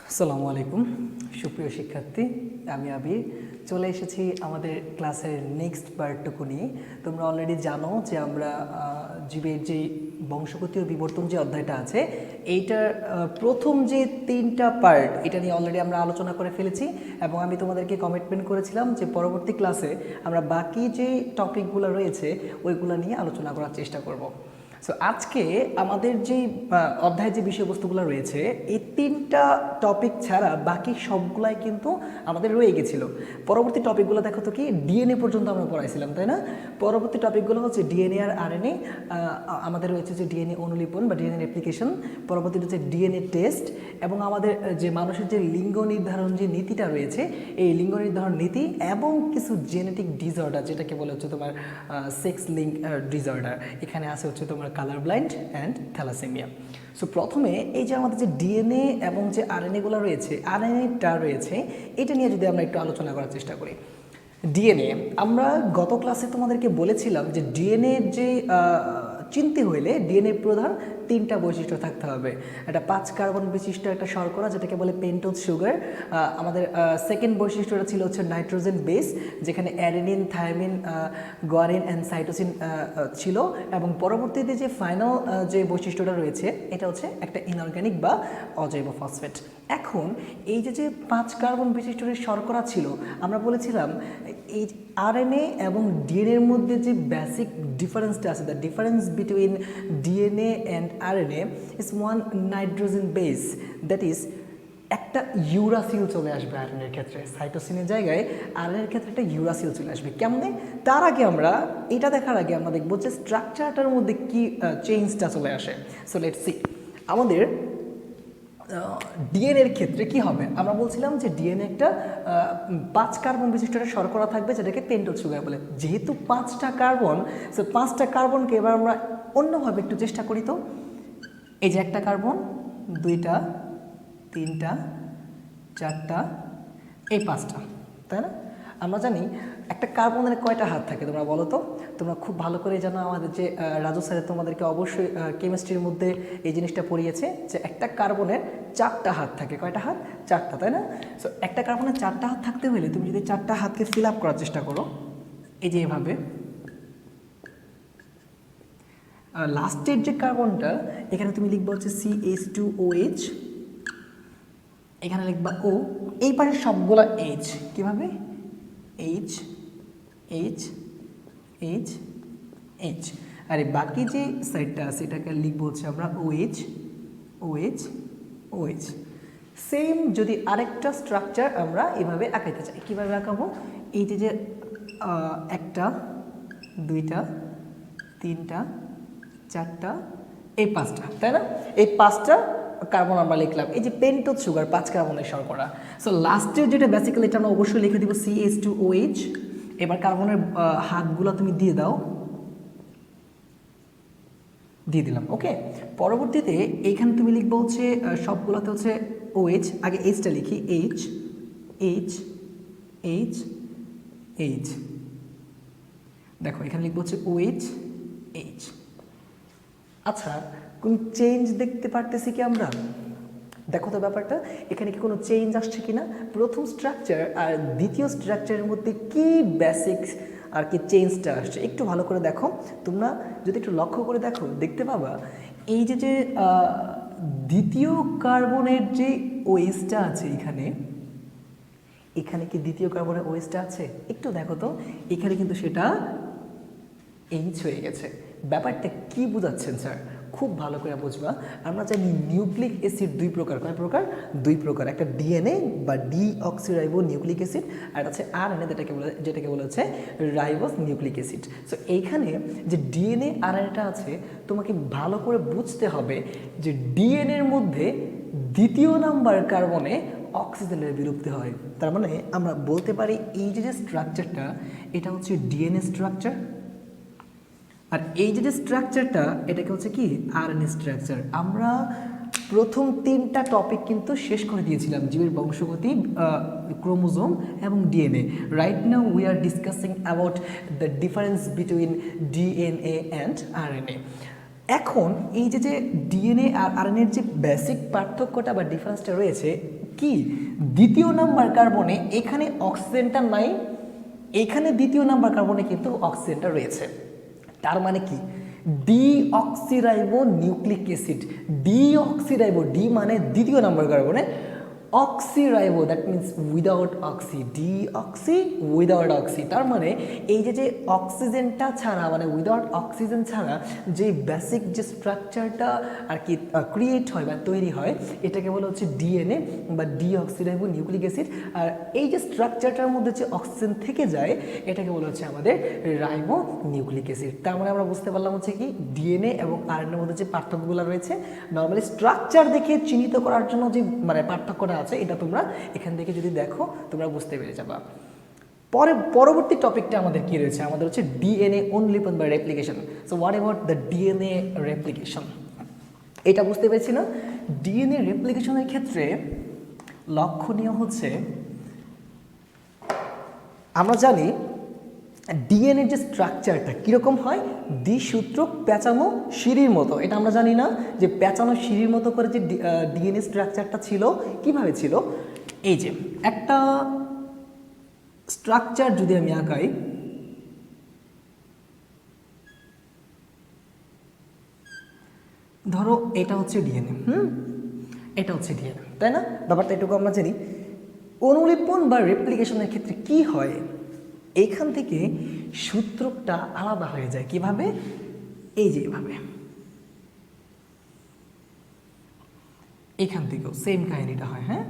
আসসালামু আলাইকুম সুপ্রিয় শিক্ষার্থী, আমি আবির চলে এসেছি আমাদের ক্লাসের নেক্সট পার্টটুকু নিয়ে। তোমরা অলরেডি জানো যে আমরা জীবের যে বংশগতি ও বিবর্তন যে অধ্যায়টা আছে এইটার প্রথম যে 3টা পার্ট এটা নিয়ে অলরেডি আমরা আলোচনা করে ফেলেছি এবং আমি তোমাদেরকে কমিটমেন্ট করেছিলাম যে পরবর্তী ক্লাসে আমরা বাকি যে টপিকগুলো রয়েছে ওইগুলো নিয়ে আলোচনা করার চেষ্টা করব। সো আজকে আমাদের যে অধ্যায়ের যে বিষয়বস্তুগুলো রয়েছে এই 3টা টপিক ছাড়া বাকি সবগুলাই কিন্তু আমাদের রয়ে গেছিল। পরবর্তী টপিকগুলো দেখো তো কি ডিএনএ পর্যন্ত আমরা পড়াইছিলাম, তাই না? পরবর্তী টপিকগুলো হচ্ছে ডিএনএ আর আরএনএ। আমাদের রয়েছে যে ডিএনএ অনুলিপন বা ডিএনএ অ্যাপ্লিকেশন, পরবর্তীতে হচ্ছে ডিএনএ টেস্ট এবং আমাদের যে মানুষের যে লিঙ্গ নির্ধারণ যে নীতিটা রয়েছে এই লিঙ্গ নির্ধারণ নীতি এবং কিছু জেনেটিক ডিসঅর্ডার যেটাকে বলে হচ্ছে তোমার সেক্স লিঙ্ক ডিসঅর্ডার। এখানে আছে হচ্ছে তোমার colour blind and thalassaemia. So প্রথমে এই যে আমাদের যে ডিএনএ এবং যে আরএনএগুলো রয়েছে, আরএনএটা রয়েছে, এটা নিয়ে যদি আমরা একটু আলোচনা করার চেষ্টা করি। ডিএনএ আমরা গত ক্লাসে তোমাদেরকে বলেছিলাম যে ডিএনএ যে চিনতে হইলে ডিএনএ প্রধান 3টা বৈশিষ্ট্য থাকতে হবে। একটা 5 কার্বন বিশিষ্ট একটা শর্করা যেটাকে বলে পেন্টোজ সুগার। আমাদের সেকেন্ড বৈশিষ্ট্যটা ছিল হচ্ছে নাইট্রোজেন বেস, যেখানে adenine, thymine, guanine and cytosine ছিল এবং পরবর্তীতে যে ফাইনাল যে বৈশিষ্ট্যটা রয়েছে এটা হচ্ছে একটা ইনঅর্গানিক বা অজৈব ফসফেট। এখন এই যে 5 কার্বন বিশিষ্ট শর্করা ছিল, আমরা বলেছিলাম এই আরএনএ এবং ডিএনএর মধ্যে যে বেসিক ডিফারেন্সটা আছে, the difference between DNA and RNA is one nitrogen base, that is একটা ইউরাসিল চলে আসবে আরএনএর ক্ষেত্রে, সাইটোসিনের জায়গায় আরএনএর ক্ষেত্রে একটা ইউরাসিল চলে আসবে। কেমনে? তার আগে আমরা এটা দেখার আগে আমরা দেখবো যে স্ট্রাকচারটার মধ্যে কি চেঞ্জটা চলে আসে। সো লেটস সি আমাদের ডিএনএর ক্ষেত্রে কি হবে। আমরা বলছিলাম যে ডিএনএ একটা 5 কার্বন বিশিষ্ট একটা শর্করা থাকবে যেটাকে পেন্টোজ সুগার বলে। যেহেতু 5টা কার্বন, সো 5টা কার্বনকে এবার আমরা অন্যভাবে একটু চেষ্টা করি। তো এই যে একটা কার্বন, 2টা, 3টা, 4টা, এই 5টা, তাই না? আমরা জানি একটা কার্বনের কয়টা হাত থাকে তোমরা বলো তো? তোমরা খুব ভালো করে জানো, আমাদের যে রাজু স্যারের তোমাদেরকে অবশ্যই কেমিস্ট্রির মধ্যে এই জিনিসটা পড়িয়েছে যে একটা কার্বনের 4টা হাত থাকে। কয়টা হাত? 4টা, তাই না? সো একটা কার্বনের 4টা হাত থাকতে হলে তুমি যদি 4টা হাতকে ফিল আপ করার চেষ্টা করো এই যে এভাবে, লাস্টের যে কার্বনটা এখানে তুমি লিখবা হচ্ছে CH2OH, এখানে লিখবা O, এই পাশের সবগুলা H। কিভাবে? H H H H, আর বাকি যে সাইডটা আছে এটাকে লিখবো হচ্ছে আমরা OH OH OH। সেম যদি আরেকটা স্ট্রাকচার আমরা এভাবে আঁকাইতে চাই, কীভাবে আঁকাবো? এই যে 1টা, 2টা, 3টা, 4টা, এই 5টা, তাই না? এই 5টা কার্বন আমরা লিখলাম, এই যে পেন্টোজ সুগার 5 কার্বনের শর্করা। সো লাস্টের যেটা বেসিক্যালি এটা আমরা অবশ্যই লিখে দিব CH2OH। এবার কার্বনের হাতগুলো তুমি দিয়ে দাও, দিয়ে দিলাম, ওকে। পরবর্তীতে এইখানে তুমি লিখবো হচ্ছে সবগুলোতে হচ্ছে OH, আগে Hটা লিখি, H H H H, দেখো এখানে লিখবো হচ্ছে OH H। আচ্ছা, কোন চেঞ্জ দেখতে পারতেছি কি আমরা? দেখো তো ব্যাপারটা, এখানে কি কোনো চেঞ্জ আসছে কিনা? প্রথম স্ট্রাকচার আর দ্বিতীয় স্ট্রাকচারের মধ্যে কি বেসিক্স আর কি চেঞ্জটা আসছে একটু ভালো করে দেখো। তোমরা যদি একটু লক্ষ্য করে দেখো দেখতে পাবা এই যে দ্বিতীয় কার্বনের যে ওএইচটা আছে এখানে, এখানে কি দ্বিতীয় কার্বনের ওএইচটা আছে? একটু দেখো তো, এখানে কিন্তু সেটা এইচ হয়ে গেছে। ব্যাপারটা কি বোঝাচ্ছেন স্যার? খুব ভালো করে বুঝবা। আমরা জানি নিউক্লিক অ্যাসিড 2 প্রকার। কয় প্রকার? 2 প্রকার। একটা ডিএনএ বা ডিঅক্সিরাইবো নিউক্লিক অ্যাসিড, আর আছে আরএনএ যেটাকে বলা হচ্ছে রাইবোস নিউক্লিক অ্যাসিড। সো এইখানে যে ডিএনএ আরএনএটা আছে তোমাকে ভালো করে বুঝতে হবে যে ডিএনএর মধ্যে দ্বিতীয় নাম্বার কার্বনে অক্সিজেনের বিলুপ্তি হয়। তার মানে আমরা বলতে পারি এই যে স্ট্রাকচারটা এটা হচ্ছে ডিএনএ স্ট্রাকচার, আর এই যে স্ট্রাকচারটা এটাকে হচ্ছে কি আরএনএ স্ট্রাকচার। আমরা প্রথম 3টা টপিক কিন্তু শেষ করে দিয়েছিলাম, জীবের বংশগতি, ক্রোমোজোম এবং DNA. Right now we are discussing about the difference between DNA and RNA. এখন এই যে ডিএনএ আর আরএনএর যে বেসিক পার্থক্যটা বা ডিফারেন্সটা রয়েছে কি দ্বিতীয় নাম্বার কার্বনে এখানে অক্সিজেনটা নাই, এখানে দ্বিতীয় নাম্বার কার্বনে কিন্তু অক্সিজেনটা রয়েছে। তার মানে কি deoxyribo nucleic acid, deoxyribo, D মানে দ্বিতীয় নাম্বার কার্বনে, oxyribo that means without oxy, deoxy without oxy. তার মানে এই যে অক্সিজেনটা ছাড়া মানে উইদাউট অক্সিজেন ছাড়া যে বেসিক যে স্ট্রাকচারটা আর কি ক্রিয়েট হয় বা তৈরি হয় এটাকে বলা হচ্ছে ডিএনএ বা ডিঅক্সিরাইবো নিউক্লিক অ্যাসিড। আর এই যে স্ট্রাকচারটার মধ্যে যে অক্সিজেন থেকে যায় এটাকে বলা হচ্ছে আমাদের রাইবো নিউক্লিক অ্যাসিড। তার মানে আমরা বুঝতে পারলাম হচ্ছে কি ডিএনএ এবং আরএনএর মধ্যে যে পার্থক্যগুলো রয়েছে নর্মালি স্ট্রাকচার দেখে চিহ্নিত করার জন্য যে মানে পার্থক্যটা আছে এটা তোমরা এখান থেকে যদি দেখো তোমরা বুঝতে পেরে যাবা। পরবর্তী টপিকটা আমাদের কি রয়েছে, আমাদের হচ্ছে ডিএনএ অনলিপন বা replication. So what about the DNA replication, এটা বুঝতে পেরেছি না? ডিএনএ রেপ্লিকেশনের ক্ষেত্রে লক্ষণীয় হচ্ছে আমরা জানি ডিএনএর যে স্ট্রাকচারটা কীরকম হয়, দ্বিসূত্রক পেঁচানো সিঁড়ির মতো। এটা আমরা জানি না যে পেঁচানো সিঁড়ির মতো করে যে ডিএনএ স্ট্রাকচারটা ছিল কিভাবে ছিল। এই যে একটা স্ট্রাকচার যদি আমি আঁকাই, ধরো এটা হচ্ছে ডিএনএ, এটা হচ্ছে ডিএনএ, তাই না? ব্যাপারটা এটুকু আমরা জানি। অনুলিপন বা রেপ্লিকেশনের ক্ষেত্রে কি হয়, এইখান থেকে সূত্রকটা আলাদা হয়ে যায় কিভাবে, এই যে এভাবে। এখান থেকেও সেম কাহিনীটা হয়। হ্যাঁ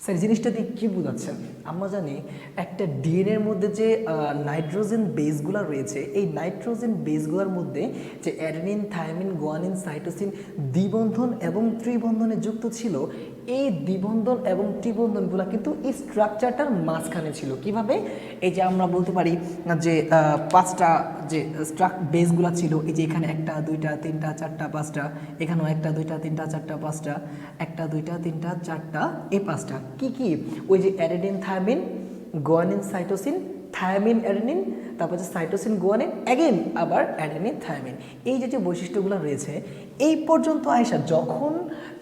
স্যার জিনিসটা দিয়ে কী বোঝাচ্ছেন? আমরা জানি একটা ডিএনএর মধ্যে যে নাইট্রোজেন বেসগুলো রয়েছে এই নাইট্রোজেন বেসগুলোর মধ্যে যে অ্যাডেনিন, থায়ামিন, গুয়ানিন, সাইটোসিন দ্বিবন্ধন এবং ত্রিবন্ধনে যুক্ত ছিল, এই দ্বিবন্ধন এবং ত্রিবন্ধনগুলো কিন্তু এই স্ট্রাকচারটার মাঝখানে ছিল। কিভাবে? এই যে আমরা বলতে পারি যে পাঁচটা যে বেসগুলো ছিল, এই যে এখানে একটা দুইটা তিনটা চারটা পাঁচটা, এখানেও একটা দুইটা তিনটা চারটা পাঁচটা, একটা দুইটা তিনটা চারটা, এই পাঁচটা কি কি ওই যে adenine, thymine, guanine, cytosine, thymine, adenine, তারপর যে সাইটোসিন, গুয়ানিন, অ্যাগেন আবার অ্যাডেনিন, থায়ামিন, এই যে বৈশিষ্ট্যগুলো রয়েছে এই পর্যন্ত আয়সা যখন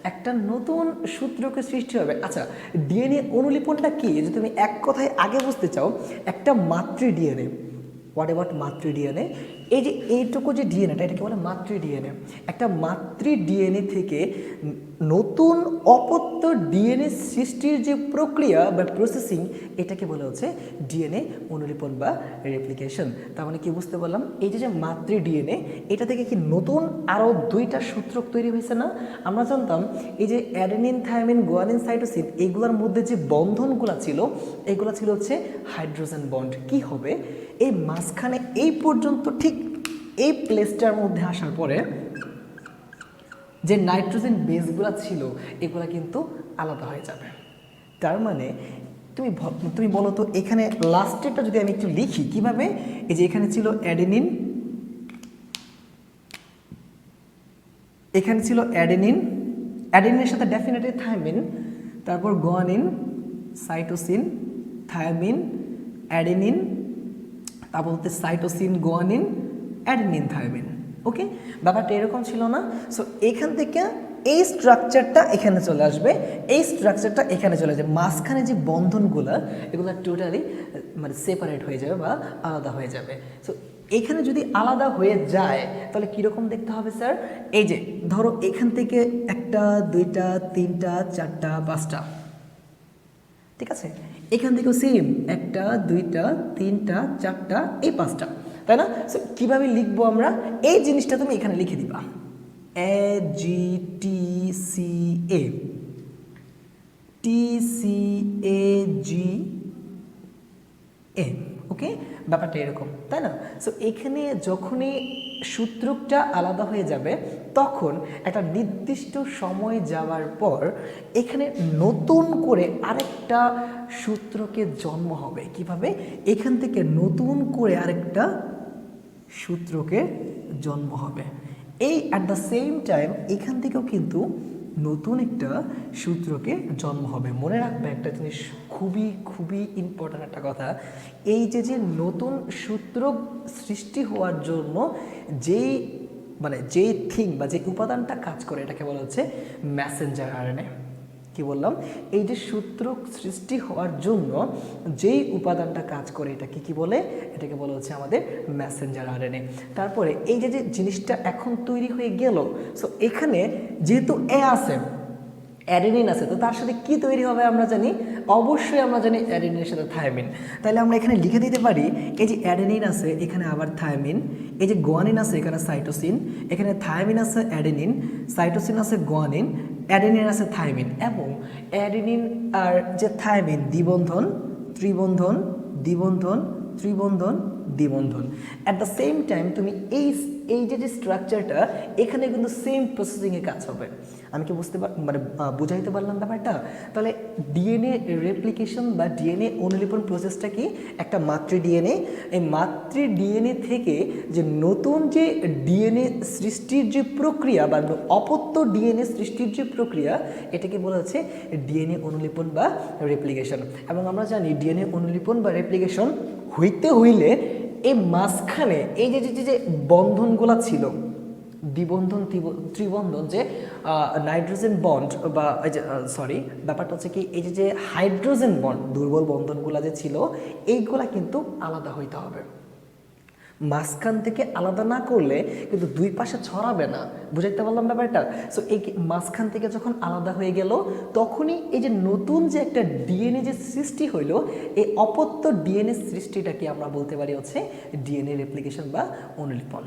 একটা নতুন সূত্রকে সৃষ্টি হবে। আচ্ছা ডিএনএ অনুলিপনটা কি, যে তুমি এক কথায় আগে বুঝতে চাও, একটা মাতৃ ডিএনএ। হোয়াট অ্যাবাউট মাতৃ ডিএনএ? এই যে এইটুকু যে ডিএনএটা এটাকে বলে মাতৃ ডিএনএ। একটা মাতৃ ডিএনএ থেকে নতুন অপত্য ডিএনএ সৃষ্টির যে প্রক্রিয়া বা প্রসেসিং এটাকে বলা হচ্ছে ডিএনএ অনুলিপন বা রেপ্লিকেশন। তার মানে কি বুঝতে পারলাম, এই যে মাতৃ ডিএনএ এটা থেকে কি নতুন আরও দুইটা সূত্রক তৈরি হয়েছে না? আমরা জানতাম এই যে অ্যাডেনিন, থায়ামিন, গুয়ানিন, সাইটোসিন এইগুলোর মধ্যে যে বন্ধনগুলো ছিল এগুলো ছিল হচ্ছে হাইড্রোজেন বন্ড। কি হবে এই মাঝখানে এই পর্যন্ত ঠিক এই প্লেসটার মধ্যে আসার পরে যে নাইট্রোজেন বেসগুলো ছিল এগুলো কিন্তু আলাদা হয়ে যাবে। তার মানে তুমি বলো তো এখানে লাস্টেরটা যদি আমি একটু লিখি কিভাবে, এই যে এখানে ছিল অ্যাডেনিন, এখানে ছিল অ্যাডেনিন, অ্যাডেনিনের সাথে ডেফিনেটলি থায়ামিন, তারপর গুয়ানিন, সাইটোসিন, থায়ামিন, অ্যাডেনিন, তারপর হচ্ছে সাইটোসিন, গুয়ানিন, অ্যাডেনিন, থায়ামিন। ওকে, ব্যাপারটা এরকম ছিল না? সো এখান থেকে এই স্ট্রাকচারটা এখানে চলে আসবে, এই স্ট্রাকচারটা এখানে চলে যাবে, মাঝখানে যে বন্ধনগুলো এগুলো টোটালি মানে সেপারেট হয়ে যাবে বা আলাদা হয়ে যাবে। সো এখানে যদি আলাদা হয়ে যায় তাহলে কীরকম দেখতে হবে স্যার? এই যে ধরো এখান থেকে একটা দুইটা তিনটা চারটা পাঁচটা, ঠিক আছে, এখান থেকেও সেম একটা দুইটা তিনটা চারটা এই পাঁচটা, তাই না? সো কীভাবে লিখবো আমরা? এই জিনিসটা তুমি এখানে লিখে দিবা, AGTCA, TCAGA। ওকে, ব্যাপারটা এরকম, তাই না? সো এখানে যখনই সূত্রকটা আলাদা হয়ে যাবে তখন একটা নির্দিষ্ট সময় যাওয়ার পর এখানে নতুন করে আরেকটা সূত্রকে জন্ম হবে। কিভাবে? এখান থেকে নতুন করে আরেকটা সূত্রকে জন্ম হবে। এই অ্যাট দ্য সেম টাইম এখান থেকেও কিন্তু নতুন একটা সূত্রকে জন্ম হবে। মনে রাখবে একটা জিনিস, খুবই খুবই ইম্পর্ট্যান্ট একটা কথা, এই যে নতুন সূত্র সৃষ্টি হওয়ার জন্য যেই মানে যে থিং বা যে উপাদানটা কাজ করে এটাকে বলা হচ্ছে মেসেঞ্জার আরএনএ। কি বললাম, এই যে সূত্র সৃষ্টি হওয়ার জন্য যেই উপাদানটা কাজ করে এটা কি বলে, এটাকে বলা হচ্ছে আমাদের মেসেঞ্জার আরএনএ। তারপরে এই যে জিনিসটা এখন তৈরি হয়ে গেল, সো এখানে যেহেতু এ আছে, অ্যাডেনিন আছে, তো তার সাথে কি তৈরি হবে আমরা জানি, অবশ্যই আমরা জানি অ্যাডেনিনের সাথে থায়ামিন। তাহলে আমরা এখানে লিখে দিতে পারি এই যে অ্যাডেনিন আছে এখানে আবার থায়ামিন, এই যে গুয়ানিন আছে এখানে সাইটোসিন, এখানে থায়ামিন আছে অ্যাডেনিন, সাইটোসিন আছে গুয়ানিন, অ্যাডেনিন আছে থায়ামিন, এবং অ্যাডেনিন আর যে থায়ামিন দ্বিবন্ধন ত্রিবন্ধন দ্বিবন্ধন ত্রিবন্ধন দ্বিবন্ধন। অ্যাট দ্য সেম টাইম তুমি এই যে স্ট্রাকচারটা এখানে কিন্তু সেম প্রসেসিংয়ে কাজ হবে। আমি কি মানে বুঝাইতে পারলাম ব্যাপারটা? তাহলে ডিএনএ রেপ্লিকেশন বা ডিএনএ অনুলিপন প্রসেসটা কি, একটা মাতৃ ডিএনএ, এই মাতৃ ডিএনএ থেকে যে নতুন যে ডিএনএ সৃষ্টির যে প্রক্রিয়া বা অপত্য ডিএনএ সৃষ্টির যে প্রক্রিয়া, এটাকে বলা হচ্ছে ডিএনএ অনুলিপন বা রেপ্লিকেশন। এবং আমরা জানি ডিএনএ অনুলিপন বা রেপ্লিকেশন হইতে হইলে এই মাঝখানে এই যে বন্ধনগুলো ছিল, দ্বিবন্ধন ত্রিবন্ধন, যে নাইট্রোজেন বন্ড বা ব্যাপারটা হচ্ছে কি, এই যে হাইড্রোজেন বন্ড দুর্বল বন্ধনগুলো যে ছিল এইগুলা কিন্তু আলাদা হইতে হবে। মাঝখান থেকে আলাদা না করলে কিন্তু দুই পাশে ছড়াবে না। বুঝাইতে পারলাম ব্যাপারটা? সো এই মাঝখান থেকে যখন আলাদা হয়ে গেল তখনই এই যে নতুন যে একটা ডিএনএ যে সৃষ্টি হইলো, এই অপত্য ডিএনএ সৃষ্টিটাকে আমরা বলতে পারি হচ্ছে ডিএনএ রেপ্লিকেশন বা অনুলিপন।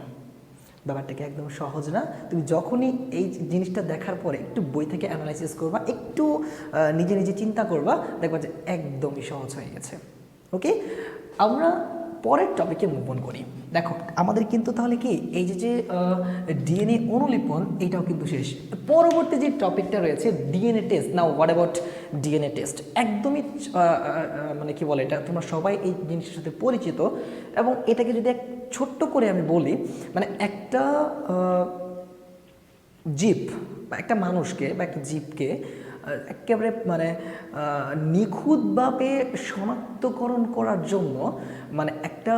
ব্যাপারটাকে একদম সহজ না? তুমি যখনই এই জিনিসটা দেখার পরে একটু বই থেকে অ্যানালাইসিস করবা, একটু নিজে নিজে চিন্তা করবা, দেখবা যে একদমই সহজ হয়ে গেছে। ওকে, আমরা পরের টপিকে মুভ অন করি। দেখো আমাদের কিন্তু তাহলে কি এই যে ডিএনএ অনুলিপন এটাও কিন্তু শেষ। পরবর্তী যে টপিকটা রয়েছে DNA test. Now what about DNA test? একদমই মানে কি বলে, এটা তোমরা সবাই এই জিনিসের সাথে পরিচিত, এবং এটাকে যদি এক ছোট্ট করে আমি বলি, মানে একটা জীব বা একটা মানুষকে বা একটা জীবকে একেবারে মানে নিখুঁতভাবে শনাক্তকরণ করার জন্য, মানে একটা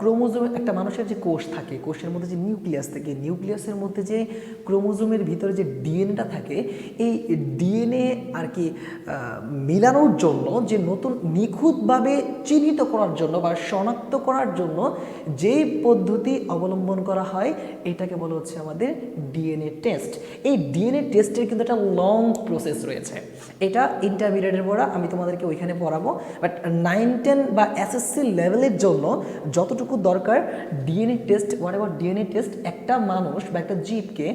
ক্রোমোজোম, একটা মানুষের যে কোষ থাকে, কোষের মধ্যে যে নিউক্লিয়াস থাকে, নিউক্লিয়াসের মধ্যে যে ক্রোমোজোমের ভিতরে যে ডিএনএটা থাকে, এই ডিএনএ আর কি মিলানোর জন্য, যে নতুন নিখুঁতভাবে চিহ্নিত করার জন্য বা শনাক্ত করার জন্য যেই পদ্ধতি অবলম্বন করা হয় এটাকে বলা হচ্ছে আমাদের ডিএনএ টেস্ট। এই ডিএনএ টেস্টের কিন্তু একটা লং প্রসেস রয়েছে। এটা ইন্টারমিডিয়েটের পড়া, আমি তোমাদেরকে ওইখানে পড়াবো, বাট 9-10 বা এসএসসি লেভেলের জন্য যতটুকু দরকার DNA test, what ever DNA test, একটা মানুষ বা একটা জীবকে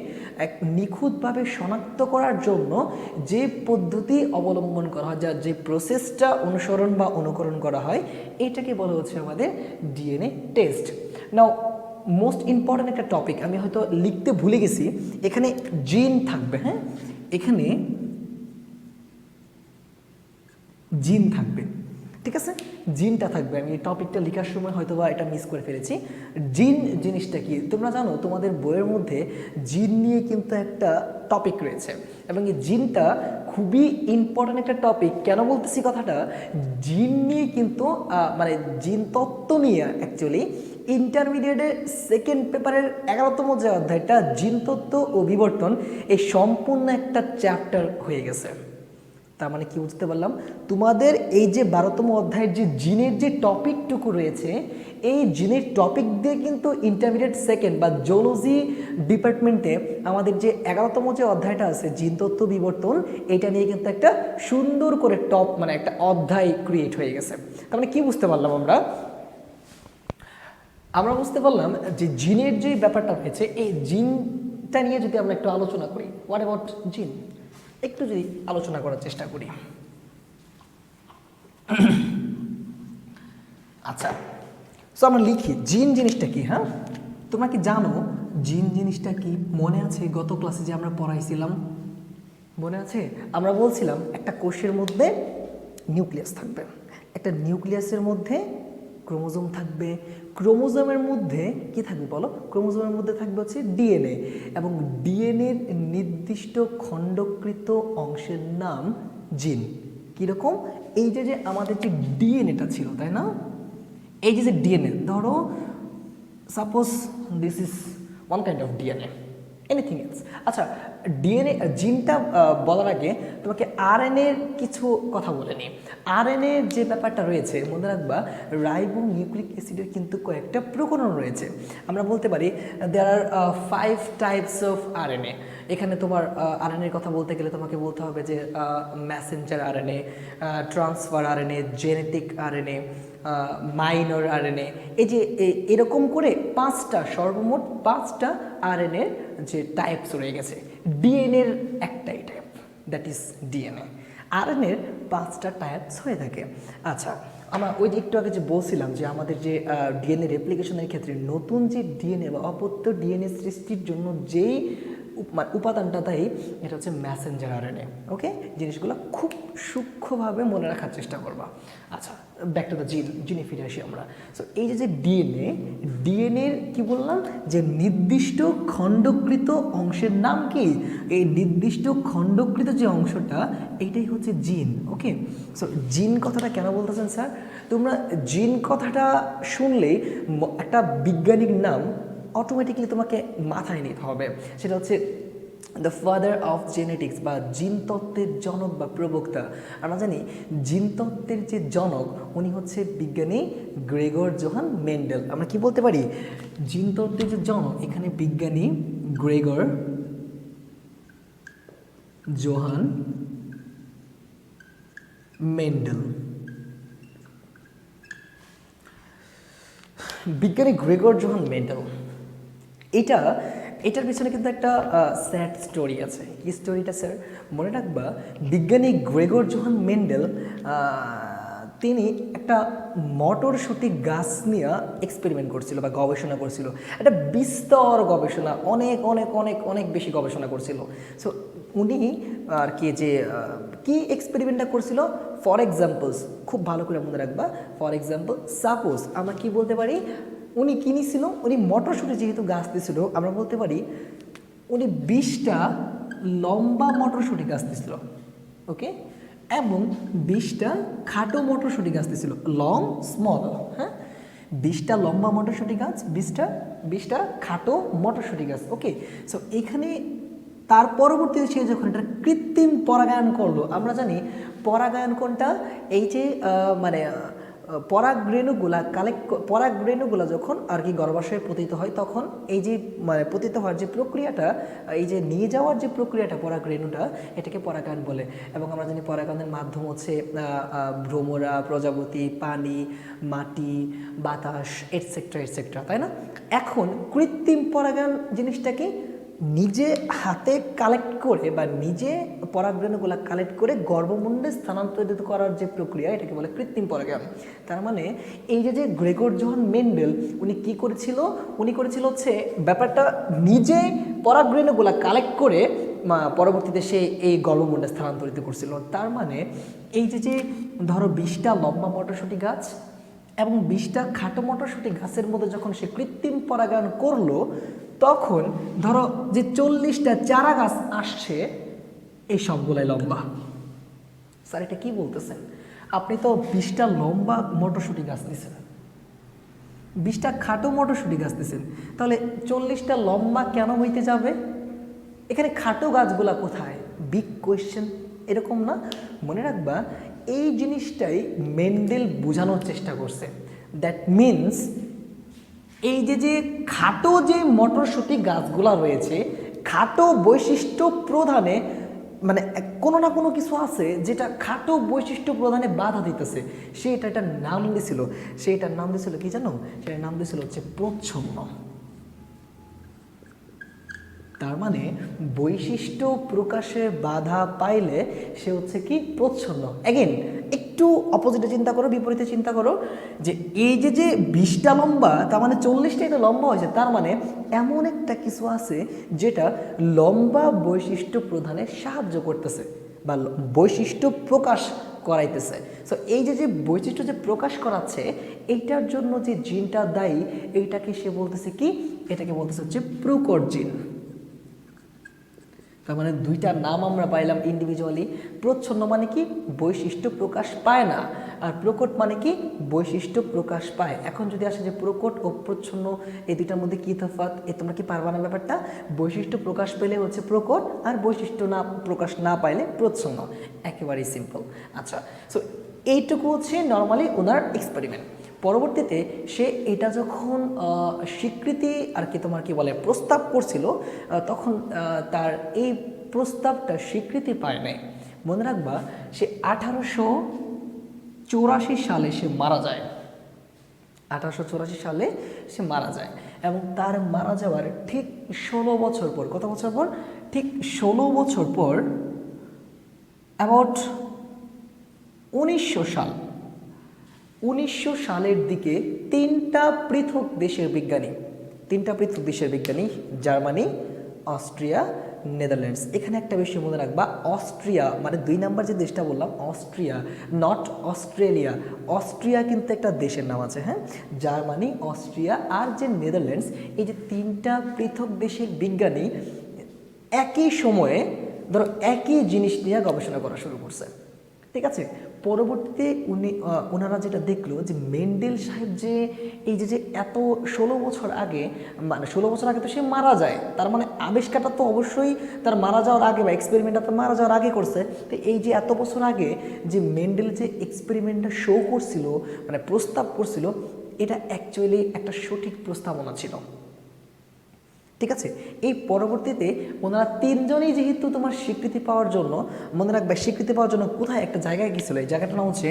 এক নিখুঁতভাবে শনাক্ত করার জন্য যে পদ্ধতি অবলম্বন করা হয়, যে প্রসেসটা অনুসরণ বা অনুকরণ করা হয়, এটাকে বলা হচ্ছে আমাদের ডিএনএ টেস্ট। নাও মোস্ট ইম্পর্ট্যান্ট একটা টপিক, আমি হয়তো লিখতে ভুলে গেছি, এখানে জিন থাকবে। হ্যাঁ, এখানে জিন থাকবে, ঠিক আছে, জিনটা থাকবে। আমি এই টপিকটা লেখার সময় হয়তো বা এটা মিস করে ফেলেছি। জিন জিনিসটা কি তোমরা জানো? তোমাদের বইয়ের মধ্যে জিন নিয়ে কিন্তু একটা টপিক রয়েছে, এবং এই জিনটা খুবই ইম্পর্ট্যান্ট একটা টপিক। কেন বলতেছি কথাটা? জিন নিয়ে কিন্তু মানে জিন তত্ত্ব নিয়ে অ্যাকচুয়ালি ইন্টারমিডিয়েটের সেকেন্ড পেপারের 11তম যে অধ্যায়টা জিন তত্ত্ব ও বিবর্তন, এই সম্পূর্ণ একটা চ্যাপ্টার হয়ে গেছে। তার মানে কি বুঝতে পারলাম? তোমাদের এই যে 12তম অধ্যায়ের যে জিনের যে টপিকটুকু রয়েছে, এই জিনের টপিক দিয়ে কিন্তু ইন্টারমিডিয়েট সেকেন্ড বা জুলজি ডিপার্টমেন্টে আমাদের যে 11তম যে অধ্যায়টা আছে জিন তত্ত্ব বিবর্তন, এটা নিয়ে কিন্তু একটা সুন্দর করে মানে একটা অধ্যায় ক্রিয়েট হয়ে গেছে। তার মানে কি বুঝতে পারলাম আমরা বুঝতে পারলাম যে জিনের যে ব্যাপারটা হয়েছে, এই জিনটা নিয়ে যদি আমরা একটু আলোচনা করি, হোয়াট অ্যাবাউট জিন, একটু যদি আলোচনা করার চেষ্টা করি। আচ্ছা, সো আমরা লিখি জিন জিনিসটা কি। হ্যাঁ, তোমরা কি জানো জিন জিনিসটা কি? মনে আছে গত ক্লাসে যে আমরা পড়াইছিলাম? মনে আছে? আমরা বলছিলাম একটা কোষের মধ্যে নিউক্লিয়াস থাকবে, একটা নিউক্লিয়াসের মধ্যে ক্রোমোজোম থাকবে, ক্রোমোজোমের মধ্যে কি থাকবে বলো? ক্রোমোজোমের মধ্যে থাকবে হচ্ছে ডিএনএ, এবং ডিএনএর নির্দিষ্ট খণ্ডকৃত অংশের নাম জিন। কীরকম? এই যে আমাদের যে ডিএনএটা ছিল, তাই না? এই যে ডিএনএ, ধরো suppose this is one kind of DNA, anything else. আচ্ছা, ডিএনএ জিনটা বলার আগে তোমাকে আরএনএর কিছু কথা বলে নিই। আরএনএ যে ব্যাপারটা রয়েছে মনে রাখবা, রাইবো নিউক্লিক অ্যাসিডের কিন্তু কয়েকটা প্রকরণ রয়েছে। আমরা বলতে পারি দেয়ার আর 5 টাইপস অফ আরএনএ। এখানে তোমার আরএনএর কথা বলতে গেলে তোমাকে বলতে হবে যে Messenger RNA, transfer RNA, genetic RNA, minor RNA, এই যে এরকম করে 5টা, সর্বমোট 5টা আরএনএর যে টাইপস রয়ে গেছে। ডিএনএর একটাই টাইপ, দ্যাট ইজ ডিএনএ। আরএনএর 5টা টাইপস হয়ে থাকে। আচ্ছা, আমরা ওই যে একটু আগে যে বলছিলাম যে আমাদের যে ডিএনএ রেপ্লিকেশনের ক্ষেত্রে নতুন যে ডিএনএ বা অপত্য ডিএনএ সৃষ্টির জন্য যেই উপাদানটা দায়ী, এটা হচ্ছে মেসেঞ্জার আরএনএ। ওকে, জিনিসগুলো খুব সূক্ষ্মভাবে মনে রাখার চেষ্টা করবা। আচ্ছা, ব্যাক টু দ্য জিনে ফিরে আসি আমরা। সো এই যে ডিএনএর কি বললাম, যে নির্দিষ্ট খণ্ডকৃত অংশের নাম কি? এই নির্দিষ্ট খণ্ডকৃত যে অংশটা, এইটাই হচ্ছে জিন। ওকে, সো জিন কথাটা কেন বলতেছেন স্যার? তোমরা জিন কথাটা শুনলেই একটা বৈজ্ঞানিক নাম অটোমেটিক্যালি তোমাকে মাথায় নিতে হবে, সেটা হচ্ছে দ্য ফাদার অফ জেনেটিক্স বা জিনতত্ত্বের জনক বা প্রবক্তা। আমরা জানি জিনতত্ত্বের যে জনক উনি হচ্ছে বিজ্ঞানী গ্রেগর জোহান মেন্ডেল। আমরা কি বলতে পারি, জিনতত্ত্বের যে জনক এখানে বিজ্ঞানী গ্রেগর জোহান মেন্ডেল। বিজ্ঞানী গ্রেগর জোহান মেন্ডেল, এটার পিছনে কিন্তু একটা স্যাড স্টোরি আছে। কি স্টোরিটা স্যার? মনে রাখবা, বিজ্ঞানী গ্রেগর জোহান মেন্ডেল তিনি একটা মটরশুঁটি গাছ নিয়ে এক্সপেরিমেন্ট করছিল বা গবেষণা করছিল। একটা বিস্তর গবেষণা, অনেক অনেক অনেক অনেক বেশি গবেষণা করছিল। সো উনি আর কি যে কি এক্সপেরিমেন্টটা করছিল, ফর এক্সাম্পলস, খুব ভালো করে মনে রাখবা, ফর এক্সাম্পল সাপোজ আমরা কি বলতে পারি, উনি কি নিছিল, উনি মটরশুঁটি যেহেতু গাছ দিয়েছিল, আমরা বলতে পারি উনি 20টা লম্বা মটরশুঁটি গাছ দিয়েছিল। ওকে, এবং 20টা খাটো মটরশুঁটি গাছ দিয়েছিল, লং স্মল। হ্যাঁ, 20টা লম্বা মটরশুঁটি গাছ, 20টা খাটো মটরশুঁটি গাছ। ওকে, সো এখানে তার পরবর্তীতে সে যখন এটা কৃত্রিম পরাগায়ন করলো, আমরা জানি পরাগায়ন কোনটা, এই যে মানে পরাগরেণুগুলা যখন আর কি গর্ভাশয়ে পতিত হয়, তখন এই যে মানে পতিত হওয়ার যে প্রক্রিয়াটা, এই যে নিয়ে যাওয়ার যে প্রক্রিয়াটা পরাগরেণুটা, এটাকে পরাগায়ন বলে। এবং আমরা জানি পরাগায়নের মাধ্যম হচ্ছে ভ্রমরা, প্রজাপতি, পানি, মাটি, বাতাস, এটসেট্রা এটসেট্রা, তাই না? এখন কৃত্রিম পরাগায়ন জিনিসটাকে নিজে হাতে কালেক্ট করে বা নিজে পরাগরেণুগুলা কালেক্ট করে গর্ভমুণ্ডে স্থানান্তরিত করার যে প্রক্রিয়া, এটাকে বলে কৃত্রিম পরাগায়ন। তার মানে এই যে গ্রেগর জোহান মেন্ডেল উনি কি করেছিল, উনি করেছিল হচ্ছে ব্যাপারটা নিজে পরাগরেণুগুলা কালেক্ট করে পরবর্তীতে সে এই গর্ভমুণ্ডে স্থানান্তরিত করছিল। তার মানে এই যে ধরো 20টা লম্বা মটরশুঁটি গাছ এবং 20টা খাটো মটরশুঁটি গাছের মধ্যে যখন সে কৃত্রিম পরাগায়ন করলো, তখন ধরো যে 40টা চারা গাছ আসছে, এই সবগুলাই লম্বা। স্যার এটা কি বলতেছেন? আপনি তো 20টা লম্বা মটরশুঁটি গাছ দিয়েছেন, 20টা খাটো মটরশুঁটি গাছ দিয়েছেন, তাহলে 40টা লম্বা কেন হইতে যাবে? এখানে খাটো গাছগুলা কোথায়? বিগ কোয়েশ্চেন, এরকম না? মনে রাখবা, এই জিনিসটাই মেন্ডেল বোঝানোর চেষ্টা করছে। দ্যাট মিনস এই যে খাটো যে মটরশুঁটি গাছগুলা রয়েছে, খাটো বৈশিষ্ট্য প্রদানে মানে কোনো না কোনো কিছু আছে যেটা খাটো বৈশিষ্ট্য প্রদানে বাধা দিতেছে, সেটার নাম দিছিল। সেটার নাম দিছিল কি জানো? সেটার নাম দিছিল হচ্ছে প্রচ্ছন্ন। তার মানে বৈশিষ্ট্য প্রকাশে বাধা পাইলে সে হচ্ছে কি প্রচ্ছন্ন। অ্যাগেন একটু অপোজিটে চিন্তা করো, বিপরীতে চিন্তা করো, যে এই যে 20টা লম্বা, তার মানে 40টাই তো লম্বা হয়েছে, তার মানে এমন একটা কিছু আছে যেটা লম্বা বৈশিষ্ট্য প্রদানে সাহায্য করতেছে বা বৈশিষ্ট্য প্রকাশ করাইতেছে। সো এই যে বৈশিষ্ট্য যে প্রকাশ করাচ্ছে, এইটার জন্য যে জিনটা দায়ী, এইটাকে সে বলতেছে কি, এটাকে বলতেছে হচ্ছে প্রকট জিন। তার মানে দুইটা নাম আমরা পাইলাম ইন্ডিভিজুয়ালি। প্রচ্ছন্ন মানে কি, বৈশিষ্ট্য প্রকাশ পায় না, আর প্রকট মানে কি বৈশিষ্ট্য প্রকাশ পায়। এখন যদি আসে যে প্রকট ও প্রচ্ছন্ন এই দুইটার মধ্যে কি তফাৎ, তোমরা কি পারবা না ব্যাপারটা? বৈশিষ্ট্য প্রকাশ পেলে হচ্ছে প্রকট, আর বৈশিষ্ট্য না প্রকাশ না পাইলে প্রচ্ছন্ন, একেবারেই সিম্পল। আচ্ছা, সো এইটুকু হচ্ছে নর্মালি ওনার এক্সপেরিমেন্ট। পরবর্তীতে সে এটা যখন স্বীকৃতি আর কি তোমার কি বলে প্রস্তাব করছিল, তখন তার এই প্রস্তাবটা স্বীকৃতি পায় নাই। মনে রাখবা সে 1884 সালে সে মারা যায়। 1884 সালে সে মারা যায়, এবং তার মারা যাওয়ার ঠিক 16 বছর পর, কত বছর পর? ঠিক 16 বছর পর, অ্যাবাউট 1900 সালের দিকে তিনটা পৃথক দেশের বিজ্ঞানী, জার্মানি, অস্ট্রিয়া, নেদারল্যান্ডস। এখানে একটা বিষয় মনে রাখবা, অস্ট্রিয়া মানে 2 নাম্বার যে দেশটা বললাম অস্ট্রিয়া, নট অস্ট্রেলিয়া। অস্ট্রিয়া কিন্তু একটা দেশের নাম আছে, হ্যাঁ। জার্মানি, অস্ট্রিয়া আর যে নেদারল্যান্ডস, এই যে তিনটা পৃথক দেশের বিজ্ঞানী একই সময়ে ধরো একই জিনিস নিয়ে গবেষণা করা শুরু করছে, ঠিক আছে। পরবর্তীতে ওনারা যেটা দেখলো যে মেন্ডেল সাহেব যে এই যে এত 16 বছর আগে, মানে 16 বছর আগে তো সে মারা যায়, তার মানে আবিষ্কারটা তো অবশ্যই তার মারা যাওয়ার আগে বা এক্সপেরিমেন্টটা তো মারা যাওয়ার আগে করছে। তো এই যে এত বছর আগে যে মেন্ডেল যে এক্সপেরিমেন্টটা শো করছিল, মানে প্রস্তাব করছিল, এটা অ্যাকচুয়ালি একটা সঠিক প্রস্তাবনা ছিল, ঠিক আছে। এই পরবর্তীতে ওনারা তিনজনই যেহেতু তোমার স্বীকৃতি পাওয়ার জন্য, মনে রাখবে স্বীকৃতি পাওয়ার জন্য কোথায় একটা জায়গায় গিয়েছিল, এই জায়গাটার নাম হচ্ছে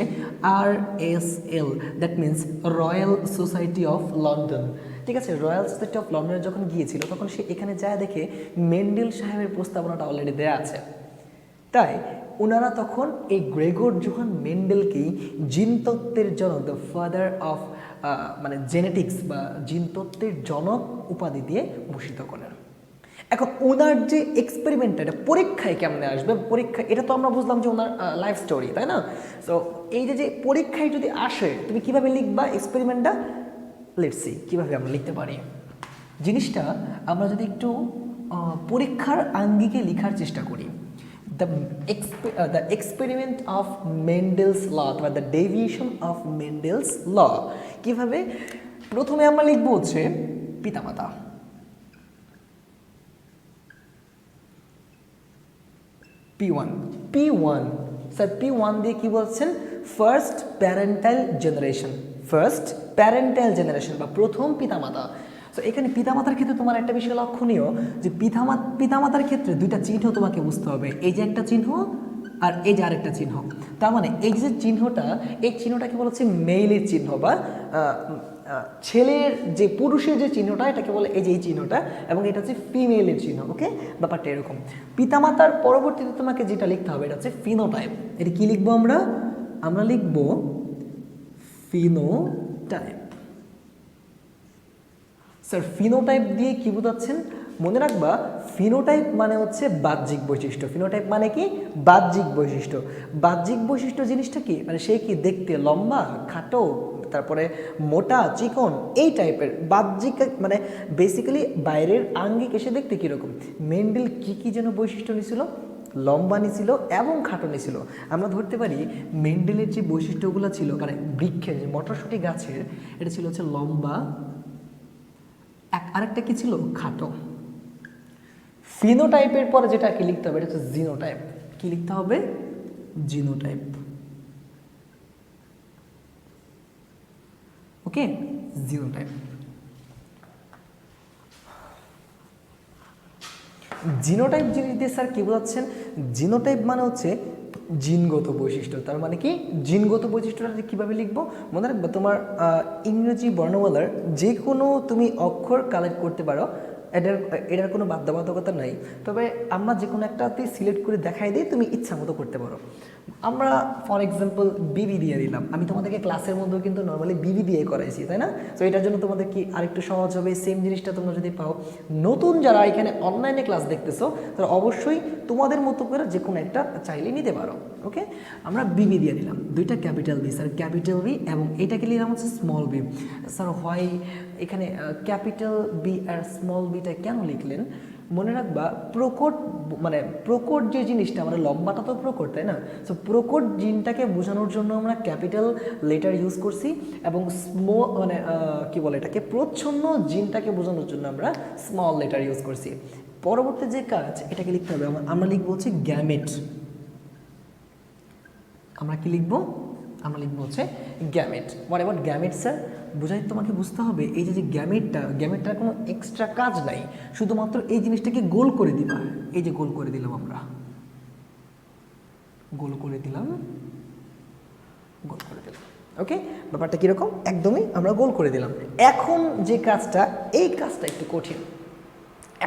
RSL, that means royal society of London, ঠিক আছে। রয়্যাল সোসাইটি অফ লন্ডনে যখন গিয়েছিল তখন সে এখানে যায় দেখে মেন্ডেল সাহেবের প্রস্তাবনাটা অলরেডি দেয়া আছে। তাই ওনারা তখন এই গ্রেগর জোহান মেন্ডেলকেই জিনতত্ত্বের জনক, দ্য ফাদার অফ মানে জেনেটিক্স বা জিনতত্ত্বের জনক উপাধি দিয়ে ভূষিত করেন। এখন ওনার যে এক্সপেরিমেন্টটা, এটা পরীক্ষায় কেমনে আসবে, পরীক্ষা এটা তো আমরা বুঝলাম যে ওনার লাইফ স্টোরি, তাই না? সো এই যে পরীক্ষায় যদি আসে, তুমি কিভাবে লিখবা এক্সপেরিমেন্টটা? লেটস সি কিভাবে আমরা লিখতে পারি জিনিসটা। আমরা যদি একটু পরীক্ষার আঙ্গিকে লেখার চেষ্টা করি, the experiment of Mendel's law বা the deviation of Mendel's law, কিভাবে? প্রথমে আমরা লিখবো হচ্ছে পিতামাতা, P1 স্যার P1 দিয়ে কি বলছেন? ফার্স্ট প্যারেন্টাল জেনারেশন বা প্রথম পিতামাতা। তো এখানে পিতামাতার ক্ষেত্রে তোমার একটা বিষয় লক্ষণীয় যে পিতামাতার ক্ষেত্রে দুইটা চিহ্ন তোমাকে বুঝতে হবে, এই যে একটা চিহ্ন আর এই যে আরেকটা চিহ্ন। তার মানে এই যে চিহ্নটা, এই চিহ্নটাকে বলা হচ্ছে মেইলের চিহ্ন বা ছেলের যে পুরুষের যে চিহ্নটা, এটাকে বলে এই যে এই চিহ্নটা, এবং এটা হচ্ছে ফিমেলের চিহ্ন। ওকে, ব্যাপারটা এরকম। পিতামাতার পরবর্তীতে তোমাকে যেটা লিখতে হবে এটা হচ্ছে ফিনোটাইপ। এটা কি লিখবো আমরা লিখবো ফিনোটাইপ। স্যার ফিনোটাইপ দিয়ে কি বোঝাচ্ছেন? মনে রাখবা ফিনোটাইপ মানে হচ্ছে বাহ্যিক বৈশিষ্ট্য। ফিনোটাইপ মানে কি? বাহ্যিক বৈশিষ্ট্য। বাহ্যিক বৈশিষ্ট্য জিনিসটা কি? মানে সে কি দেখতে লম্বা, খাটো, তারপরে মোটা, চিকন, এই টাইপের বাহ্যিক, মানে বেসিক্যালি বাইরের আঙ্গিক এসে দেখতে কীরকম। মেন্ডেল কি যেন বৈশিষ্ট্য নিছিল? লম্বা নিছিল এবং খাটো নিছিল। আমরা ধরতে পারি মেন্ডেলের যে বৈশিষ্ট্যগুলো ছিল, মানে বৃক্ষের যে মটরশুঁটি গাছের, এটা ছিল হচ্ছে লম্বা, আরেকটা কি ছিল? খাটো। ফিনোটাইপের পরে যেটা কি লিখতে হবে এটা হচ্ছে জিনোটাইপ। কি লিখতে হবে? জিনোটাইপ। ওকে, জিনোটাইপ। জিনোটাইপ জিনিস দিয়ে স্যার কি বোঝাচ্ছেন? জিনোটাইপ মানে হচ্ছে জিনগত বৈশিষ্ট্য। তার মানে কি? জিনগত বৈশিষ্ট্যটা কীভাবে লিখবো? মনে রাখবে তোমার ইংরেজি বর্ণমালার যে কোনো তুমি অক্ষর কালেক্ট করতে পারো, এটার কোনো বাধ্যবাধকতা নাই। তবে আমরা যে কোনো একটাতে সিলেক্ট করে দেখাই দিই, তুমি ইচ্ছা মতো করতে পারো। আমরা ফর এক্সাম্পল বিবি দিয়ে দিলাম। আমি তোমাদেরকে ক্লাসের মধ্যেও কিন্তু নর্মালি বিবি দিয়ে করাইছি, তাই না? তো এটার জন্য তোমাদের কি আরেকটু সহজ হবে। সেম জিনিসটা তোমরা যদি পাও, নতুন যারা এখানে অনলাইনে ক্লাস দেখতেছো তারা অবশ্যই তোমাদের মতো করে যে কোনো একটা চাইলে নিতে পারো। ওকে, আমরা বিবি দিয়ে দিলাম, দুইটা capital B sir, capital B, এবং এটাকে নিলাম হচ্ছে স্মল বি। স্যার হয় এখানে ক্যাপিটাল বি আর স্মল বিটা কেন লিখলেন? মনে রাখবা প্রকট মানে প্রকট যে জিনিসটা আমরা লম্বাটা তো প্রকট তাই না, সো প্রকট জিনটাকে বোঝানোর জন্য আমরা ক্যাপিটাল লেটার ইউজ করছি এবং মানে কি বলে এটাকে প্রচ্ছন্ন জিনটাকে বোঝানোর জন্য আমরা স্মল লেটার ইউজ করছি। পরবর্তী যে কাজ এটাকে লিখতে হবে আমরা লিখবো হচ্ছে গ্যামেট। আমরা কি লিখবো? আমরা লিখবো হচ্ছে gamete. What about gamete sir? বোঝাই তোমাকে বুঝতে হবে এই যে গ্যামেটটার কোনো এক্সট্রা কাজ নাই, শুধুমাত্র এই জিনিসটাকে গোল করে দিবা। এই যে গোল করে দিলাম, আমরা গোল করে দিলাম, গোল করে দিলাম। ওকে, ব্যাপারটা কীরকম? একদমই আমরা গোল করে দিলাম। এখন যে কাজটা, এই কাজটা একটু কঠিন।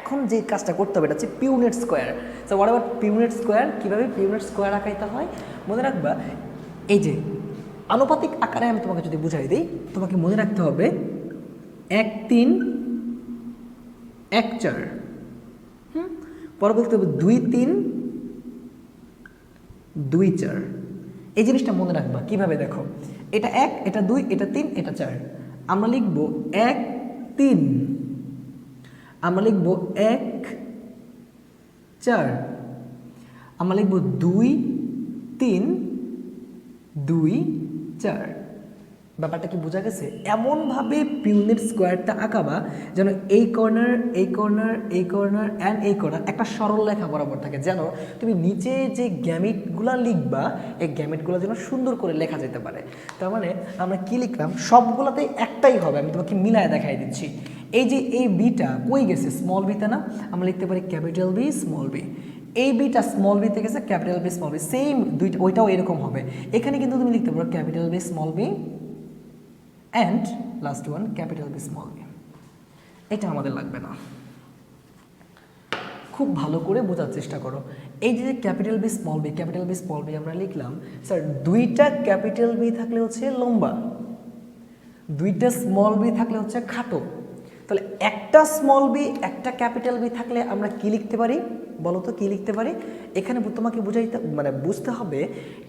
এখন যে কাজটা করতে হবে এটা হচ্ছে Punnett square. So what about Punnett square? কীভাবে পিউনেট স্কোয়ার আঁকাইতে হয় মনে রাখবা। এই যে আনুপাতিক আকারে আমি তোমাকে যদি বুঝাই দিই, তোমাকে মনে রাখতে হবে 1 3 1 4, পরে বলতে হবে 2 3 2 4। এই জিনিসটা মনে রাখবা। কিভাবে দেখো, এটা 1, এটা 2, এটা 3, এটা 4। আমরা লিখব 1 3, আমরা লিখব 1 4, আমরা লিখব 2 3 2 4। ব্যাপারটা কি বোঝা গেছে? এমনভাবে পিউনেট স্কোয়ারটা আঁকাবা যেন এই কর্নার, এই কর্নার, এই কর্নার অ্যান্ড এই কর্নার একটা সরল রেখা বরাবর থাকে, যেন তুমি নিচে যে গ্যামেটগুলো লিখবা এই গ্যামেটগুলো যেন সুন্দর করে লেখা যেতে পারে। তার মানে আমরা কি লিখলাম, সবগুলোতে একটাই হবে। আমি তোমাকে মিলায় দেখাই দিচ্ছি। এই যে এই বিটা কই গেছে? স্মল বিতে না? আমরা লিখতে পারি ক্যাপিটাল বি স্মল বি। এই বিটা স্মল বিতে গেছে capital B small B, same দুইটা ওইটাও এরকম হবে। এখানে কিন্তু তুমি লিখতে পারো capital B small B and last one capital B small B. এটা আমাদের লাগবে না। খুব ভালো করে বোঝার চেষ্টা করো। এই যে capital B small B, capital B small B আমরা লিখলাম, স্যার দুইটা ক্যাপিটাল বি থাকলে হচ্ছে লম্বা, দুইটা স্মল বি থাকলে হচ্ছে খাটো। তাহলে একটা স্মল বি একটা ক্যাপিটাল বি থাকলে আমরা কি লিখতে পারি বলো তো? কি লিখতে পারি? এখানে তোমাকে বুঝাইতে মানে বুঝতে হবে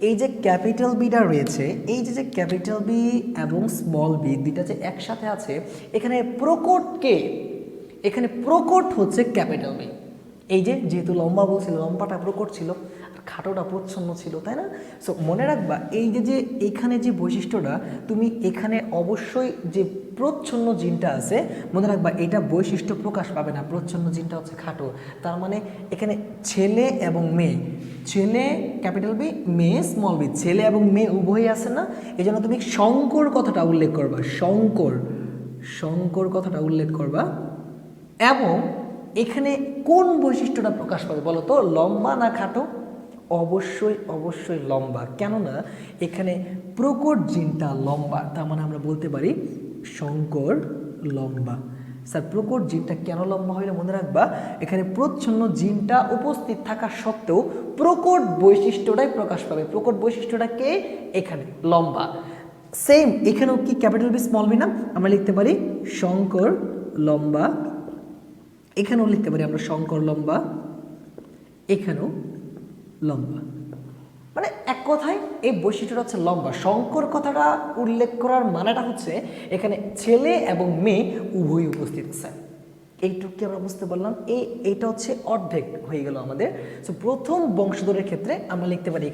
এই যে ক্যাপিটাল বিটা রয়েছে, এই যে ক্যাপিটাল বি এবং স্মল বি দুইটা যে একসাথে আছে, এখানে প্রকট কে? এখানে প্রকট হচ্ছে ক্যাপিটাল বি। এই যে যেহেতু লম্বা বলছিল, লম্বাটা প্রকট ছিল আর খাটোটা প্রচ্ছন্ন ছিল, তাই না? সো মনে রাখবা এই যে এখানে যে বৈশিষ্ট্যটা, তুমি এখানে অবশ্যই যে প্রচ্ছন্ন জিনটা আছে মনে রাখবা এটা বৈশিষ্ট্য প্রকাশ পাবে না। প্রচ্ছন্ন জিনটা হচ্ছে খাটো, তার মানে এখানে ছেলে এবং মেয়ে, ছেলে ক্যাপিটাল বি, মেয়ে স্মল বি, ছেলে এবং মেয়ে উভয়ই আছে না? এই জন্য তুমি শঙ্কর কথাটা উল্লেখ করবা, শঙ্কর কথাটা উল্লেখ করবা। এবং এখানে কোন বৈশিষ্ট্যটা প্রকাশ পাবে বলো তো? লম্বা না খাটো? অবশ্যই লম্বা, কেননা এখানে প্রকট জিনটা লম্বা, তার মানে আমরা বলতে পারি শঙ্কর লম্বা। স্যার প্রকট জিনটা কেন লম্বা হইলে মনে রাখবা এখানে প্রচ্ছন্ন জিনটা উপস্থিত থাকা সত্ত্বেও প্রকট বৈশিষ্ট্যটাই প্রকাশ পাবে। প্রকট বৈশিষ্ট্যটা কে? এখানে লম্বা। সেম এখানেও কি ক্যাপিটাল বি স্মল বি না? আমরা লিখতে পারি শঙ্কর লম্বা, এখানেও লিখতে পারি আমরা শঙ্কর লম্বা, এখানেও লম্বা। মানে এক কথায় এই বৈশিষ্ট্যটা হচ্ছে লম্বা। শঙ্কর কথাটা উল্লেখ করার মানেটা হচ্ছে এখানে ছেলে এবং মেয়ে উভয়ই উপস্থিত আছে। এইটুকু কি আমরা বুঝতে পারলাম? এইটা হচ্ছে অর্ধেক হয়ে গেল আমাদের। সো প্রথম বংশধরের ক্ষেত্রে আমরা লিখতে পারি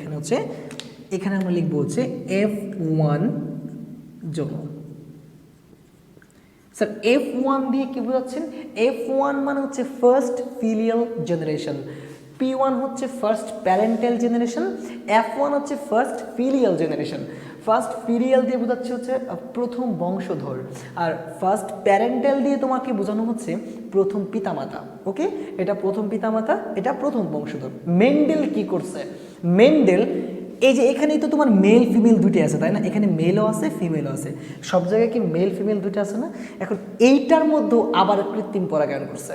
এখানে আমরা লিখবো হচ্ছে F1 যৌন। স্যার F1 দিয়ে কি বোঝাচ্ছেন? F1 মানে হচ্ছে ফার্স্ট ফিলিয়াল জেনারেশন, P1 হচ্ছে ফার্স্ট প্যারেন্টাল জেনারেশন, F1 হচ্ছে first filial generation. First filial দিয়ে বোঝাচ্ছে হচ্ছে প্রথম বংশধর, আর ফার্স্ট প্যারেন্টাল দিয়ে তোমাকে বোঝানো হচ্ছে প্রথম পিতামাতা। ওকে, এটা প্রথম পিতামাতা, এটা প্রথম বংশধর। মেন্ডেল কি করছে? মেন্ডেল এই যে এখানেই তো তোমার মেল ফিমেল দুটি আছে, তাই না? এখানে মেলও আছে ফিমেলও আছে, সব জায়গায় কি মেল ফিমেল দুটো আছে না? এখন এইটার মধ্যেও আবার কৃত্রিম পরাগায়ন করছে।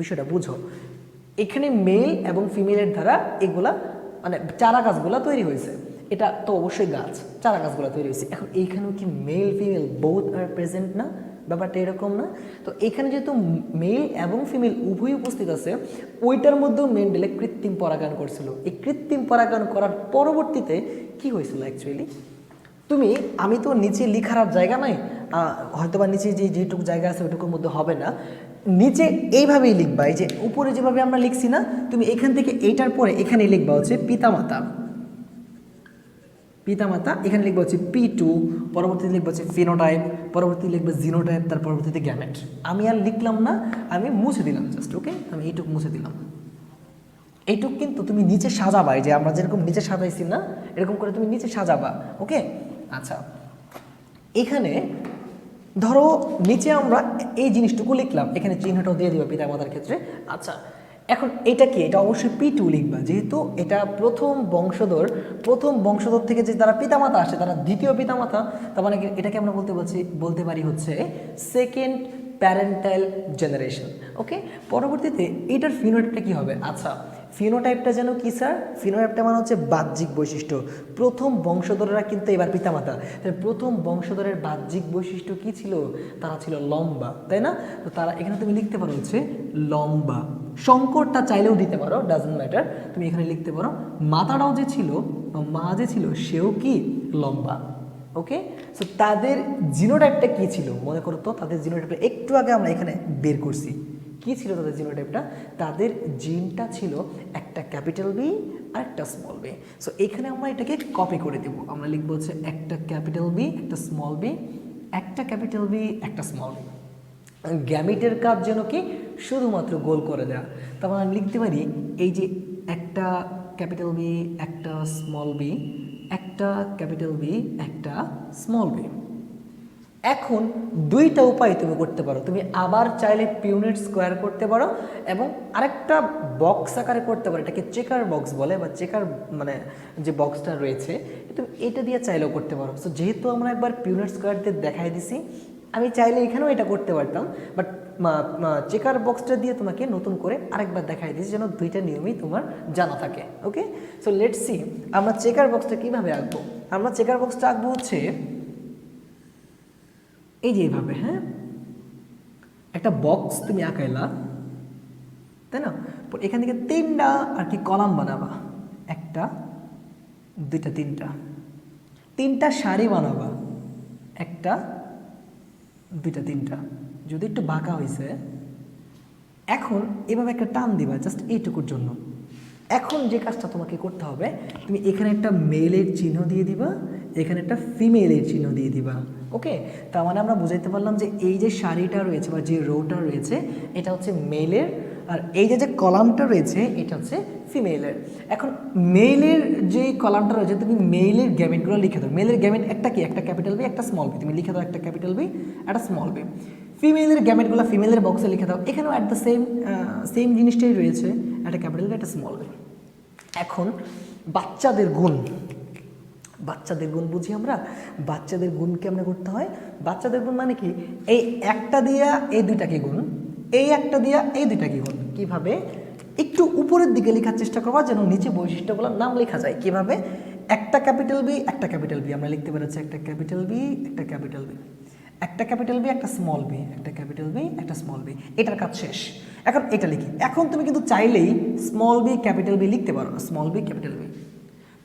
বিষয়টা বুঝো, এখানে মেল এবং ফিমেলের দ্বারা এগুলা মানে চারা গাছগুলা তৈরি হয়েছে। এটা তো অবশ্যই গাছ, চারা গাছগুলা তৈরি হয়েছে। এখন এইখানেও কি male female both are present না? ব্যাপারটা এরকম না? তো এখানে যেহেতু মেল এবং ফিমেল উভয়ই উপস্থিত আছে, ওইটার মধ্যেও মেন্ডেলে কৃত্রিম পরাগায়ন করছিল। এই কৃত্রিম পরাগায়ন করার পরবর্তীতে কি হয়েছিল অ্যাকচুয়ালি? আমি তো নিচে লিখার আর জায়গা নাই, হয়তো বা নিচে যেটুকু জায়গা আছে ওইটুকুর মধ্যে হবে না। নিচে এইভাবেই লিখবা, এই যে উপরে যেভাবে আমরা লিখছি না, তুমি এখান থেকে এইটার পরে এখানে লিখবা হচ্ছে পিতামাতা, পিতামাতা, এখানে লিখবা হচ্ছে P2, পরবর্তীতে লিখবা হচ্ছে ফিনোটাইপ, পরবর্তীতে লিখবা জিনোটাইপ, তার পরবর্তীতে গ্যামেট। আমি আর লিখলাম না, আমি মুছে দিলাম জাস্ট, ওকে, আমি এইটুক মুছে দিলাম। এইটুক কিন্তু তুমি নিচে সাজাবা, এই যে আমরা যেরকম নিচে সাজাইছি না, এরকম করে তুমি নিচে সাজাবা, ওকে। আচ্ছা, এখানে ধরো নিচে আমরা এই জিনিসটুকু লিখলাম, এখানে চিহ্নটাও দিয়ে দিবা পিতামাতার ক্ষেত্রে। আচ্ছা, এখন এটা কি, এটা অবশ্যই P2 লিখবা, যেহেতু এটা প্রথম বংশধর থেকে যে তারা পিতামাতা আসে, তারা দ্বিতীয় পিতামাতা, তার মানে এটাকে আমরা বলতে পারি হচ্ছে সেকেন্ড প্যারেন্টাল জেনারেশন, ওকে। পরবর্তীতে এটার ফিনোটাইপটা কি হবে? আচ্ছা, ফিনোটাইপটা যেন কি স্যার? ফিনোটাইপটা মানে হচ্ছে বাহ্যিক বৈশিষ্ট্য। প্রথম বংশধররা কিন্তু এবার পিতামাতা, প্রথম বংশধরের বাহ্যিক বৈশিষ্ট্য কি ছিল? তারা ছিল লম্বা, তাই না? তো তারা এখানে তুমি লিখতে পারো হচ্ছে লম্বা। শঙ্করটা চাইলেও দিতে পারো, ডাজন্ট ম্যাটার, তুমি এখানে লিখতে পারো মাতারাও যে ছিল বা মা যে ছিল সেও কি লম্বা, ওকে। সো তাদের জিনোটাইপটা কি ছিল মনে করো তো? তাদের জিনোটাইপটা একটু আগে আমরা এখানে বের করছি। কি ছিল তাদের জিনোটাইপটা? তাদের জিনটা ছিল একটা ক্যাপিটাল বি আর একটা স্মল বি। সো এখানে আমরা এটাকে কপি করে দেব, আমরা লিখবো হচ্ছে একটা ক্যাপিটাল বি একটা স্মল বি, একটা ক্যাপিটাল বি একটা স্মল বি। গ্যামিটের কাজ যেন কি শুধুমাত্র গোল করে দেওয়া। তারপর আমি লিখতে পারি এই যে একটা ক্যাপিটাল বি একটা স্মল বি, একটা ক্যাপিটাল বি একটা স্মল বি। এখন দুইটা উপায় তুমি করতে পারো, তুমি আবার চাইলে পিউনিট স্কোয়ার করতে পারো এবং আরেকটা বক্স আকারে করতে পারো, এটাকে চেকার বক্স বলে বা চেকার মানে যে বক্সটা রয়েছে তুমি এটা দিয়ে চাইলেও করতে পারো। সো যেহেতু আমরা একবার পিউনিট স্কোয়ার দিয়ে দেখাই দিছি, আমি চাইলে এখানেও এটা করতে পারতাম, বাট চেকার বক্সটা দিয়ে তোমাকে নতুন করে আরেকবার দেখাই দিয়েছি যেন দুইটা নিয়মই তোমার জানা থাকে, ওকে। সো লেটস সি আমরা চেকার বক্সটা কীভাবে আঁকবো। আমরা চেকার বক্সটা আঁকবো হচ্ছে এই যে এইভাবে, হ্যাঁ, একটা বক্স তুমি আঁকাইলা, তাই না? এখান থেকে তিনটা আর কি কলাম বানাবা, একটা দুইটা তিনটা সারি বানাবা, একটা দুইটা তিনটা, যদি একটু বাঁকা হয়েছে। এখন এভাবে একটা টান দিবা জাস্ট এইটুকুর জন্য। এখন যে কাজটা তোমাকে করতে হবে, তুমি এখানে একটা মেলের চিহ্ন দিয়ে দিবা, এখানে একটা ফিমেলের চিহ্ন দিয়ে দিবা, ওকে। তার মানে আমরা বুঝাইতে পারলাম যে এই যে সারিটা রয়েছে বা যে রোটা রয়েছে এটা হচ্ছে মেলের, আর এই যে কলামটা রয়েছে এটা হচ্ছে ফিমেলের। এখন মেলের যে কলামটা রয়েছে তুমি মেলের গ্যামেটগুলো লিখে দাও। মেলের গ্যামেট একটা কি, একটা ক্যাপিটাল বি একটা স্মল বি, তুমি লিখে দাও একটা ক্যাপিটাল বি একটা স্মল বি। ফিমেলের গ্যামেটগুলো ফিমেলের বক্সে লিখে দাও, এখানেও অ্যাট দ্য সেম জিনিসটাই রয়েছে, একটা ক্যাপিটাল বি একটা স্মল বি। এখন বাচ্চাদের গুণ বুঝি আমরা, বাচ্চাদের গুণ কেমনে করতে হয়? বাচ্চাদের গুণ মানে কি, এই একটা দিয়া এই দুইটাকে গুণ, এই একটা দিয়া এই দুইটাকে গুণ। কিভাবে? একটু উপরের দিকে লেখার চেষ্টা করবা যেন নিচে বৈশিষ্ট্যগুলোর নাম লেখা যায়। কিভাবে? একটা ক্যাপিটাল বি একটা ক্যাপিটাল বি, আমরা লিখতে পারি একটা ক্যাপিটাল বি একটা ক্যাপিটাল বি, একটা ক্যাপিটাল বি একটা স্মল বি, একটা ক্যাপিটাল বি একটা স্মল বি, এটার কাজ শেষ। এখন এটা লিখি। এখন তুমি কিন্তু চাইলেই স্মল বি ক্যাপিটাল বি লিখতে পারো, স্মল বি ক্যাপিটাল বি।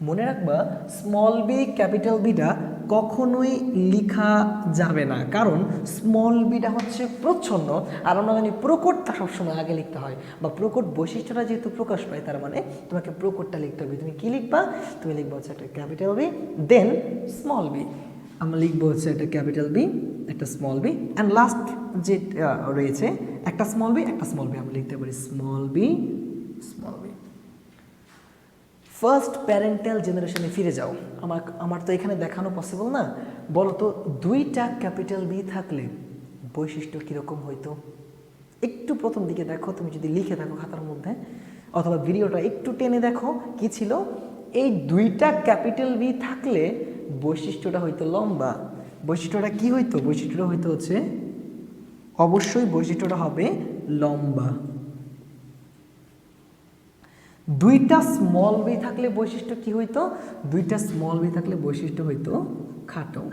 মনে রাখবা স্মল বি ক্যাপিটাল বিটা কখনোই লেখা যাবে না, কারণ স্মল বিটা হচ্ছে প্রচ্ছন্ন, আর আমরা জানি প্রকটটা সবসময় আগে লিখতে হয়, বা প্রকট বৈশিষ্ট্যটা যেহেতু প্রকাশ পায় তার মানে তোমাকে প্রকটটা লিখতে হবে। তুমি কি লিখবা? তুমি লিখবা হচ্ছে একটা capital B then small B, আমরা লিখবো হচ্ছে একটা ক্যাপিটাল বি একটা স্মল বি, অ্যান্ড লাস্ট যে রয়েছে একটা স্মল বি একটা স্মল বি, আমরা লিখতে পারি small B small B. First parental জেনারেশনে ফিরে যাও। আমার তো এখানে দেখানো পসিবল না, বলো তো দুইটা ক্যাপিটাল বি থাকলে বৈশিষ্ট্য কীরকম হইতো? একটু প্রথম দিকে দেখো, তুমি যদি লিখে থাকো খাতার মধ্যে অথবা ভিডিওটা একটু টেনে দেখো কি ছিল। এই দুইটা ক্যাপিটাল বি থাকলে বৈশিষ্ট্যটা হইতো লম্বা। বৈশিষ্ট্যটা কি হইতো? বৈশিষ্ট্যটা হইতো হচ্ছে অবশ্যই বৈশিষ্ট্যটা হবে লম্বা। দুইটা স্মল বি থাকলে বৈশিষ্ট্য কি হইতো? দুইটা স্মল বি থাকলে বৈশিষ্ট্য হইতো খাটো।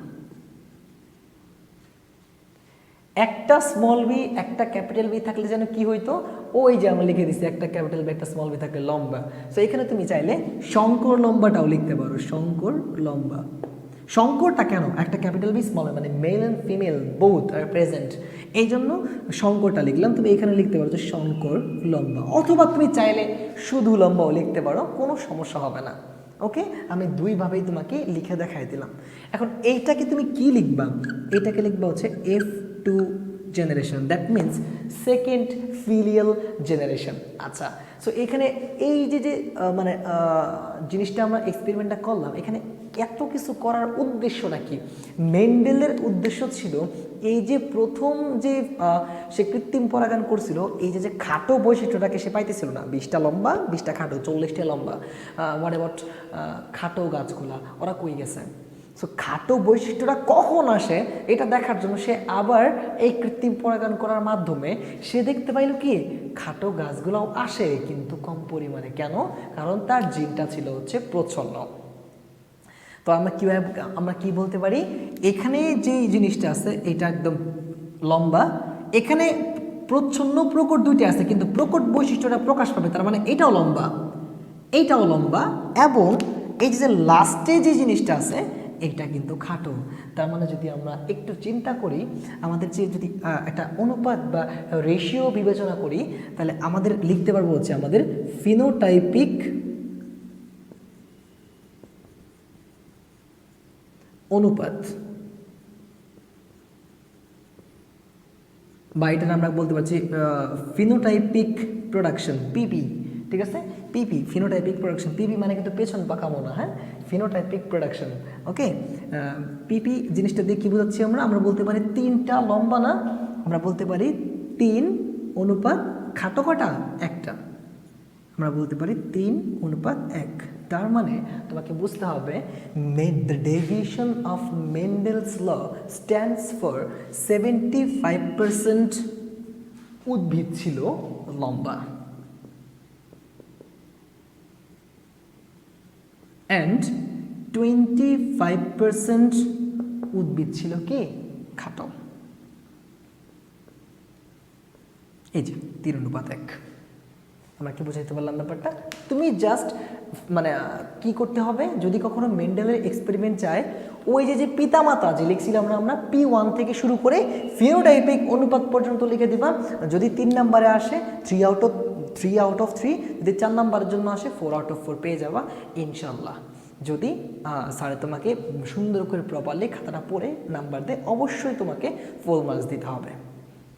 একটা স্মল বি একটা ক্যাপিটাল বি থাকলে যেন কি হইতো? ওই যে আমরা লিখে দিচ্ছি একটা ক্যাপিটাল বি একটা স্মল বি থাকলে লম্বা। সো এখানে তুমি চাইলে শঙ্কর লম্বাটাও লিখতে পারো, শঙ্কর লম্বা। সংকরটা কেন, একটা ক্যাপিটাল বি স্মল মানে male and female both are present, এই জন্য শঙ্করটা লিখলাম। তুমি এখানে লিখতে পারো যে শঙ্কর লম্বা, অথবা তুমি চাইলে শুধু লম্বাও লিখতে পারো, কোনো সমস্যা হবে না। ওকে, আমি দুইভাবেই তোমাকে লিখে দেখাই দিলাম। এখন এইটাকে তুমি কি লিখবা, এইটাকে লিখবা হচ্ছে F2 generation, that means second filial generation. আচ্ছা, সো এখানে এই যে মানে জিনিসটা আমরা এক্সপেরিমেন্টটা করলাম, এখানে এত কিছু করার উদ্দেশ্যটা কি? মেন্ডেলের উদ্দেশ্য ছিল এই যে প্রথম যে সে কৃত্রিম পরাগায়ন করছিল, এই যে খাটো বৈশিষ্ট্যটাকে সে পাইতেছিল না, 20টা লম্বা 20টা খাটো 40টা লম্বা, হোয়াট অ্যাবাউট খাটো গাছগুলা, ওরা কই গেছে? সো খাটো বৈশিষ্ট্যটা কখন আসে এটা দেখার জন্য সে আবার এই কৃত্রিম পরাগায়ন করার মাধ্যমে সে দেখতে পাইল কি খাটো গাছগুলোও আসে, কিন্তু কম পরিমাণে। কেন? কারণ তার জিনটা ছিল হচ্ছে প্রচ্ছন্ন। তো আমরা কি বলতে পারি, এখানে যে জিনিসটা আছে এটা একদম লম্বা, এখানে প্রচ্ছন্ন প্রকট দুইটা আছে, কিন্তু প্রকট বৈশিষ্ট্যটা প্রকাশ পাবে, তার মানে এটাও লম্বা এইটাও লম্বা, এবং এই যে লাস্টে যে জিনিসটা আছে এটা কিন্তু খাটো। তার মানে যদি আমরা একটু চিন্তা করি, আমাদের যে যদি একটা অনুপাত বা রেশিও বিবেচনা করি, তাহলে আমাদের লিখতে পারবো হচ্ছে আমাদের ফিনোটাইপিক অনুপাত, বা এটা আমরা বলতে পারছি ফিনোটাইপিক প্রোডাকশন, পিপি। ঠিক আছে, পিপি, ফিনোটাইপিক প্রোডাকশন। পিপি মানে কিন্তু পেছন পাকামো না, হ্যাঁ, ফিনোটাইপিক প্রোডাকশন। ওকে, পিপি জিনিসটা দিয়ে কী বোঝাচ্ছি আমরা বলতে পারি 3টা লম্বা না, আমরা বলতে পারি 3 অনুপাত খাটো কটা একটা, আমরা বলতে পারি 3 অনুপাত 1। তার মানে তোমাকে বুঝতে হবে the deviation of Mendel's law stands for 75% উদ্ভিদ ছিল লম্বা অ্যান্ড 25% উদ্ভিদ ছিল কি খাটো। এই যে 3 অনুপাত 1, আমরা কি বুঝাইতে পারলাম ব্যাপারটা? তুমি জাস্ট মানে কি করতে হবে, যদি কখনো মেন্ডেলের এক্সপেরিমেন্ট চায়, ওই যে পিতামাতা যে লিখছিলাম আমরা P1 থেকে শুরু করে ফিনোটাইপিক অনুপাত পর্যন্ত লিখে দিবা। যদি 3 নম্বরে আসে 3 আউট অফ 3, যদি 4 নম্বরের জন্য আসে 4 আউট অফ 4 পেয়ে যাবা ইনশাল্লাহ। যদি স্যারে তোমাকে সুন্দর করে প্রপারলি খাতাটা পড়ে নাম্বার দেয়, অবশ্যই তোমাকে ফুল মার্কস দিতে হবে।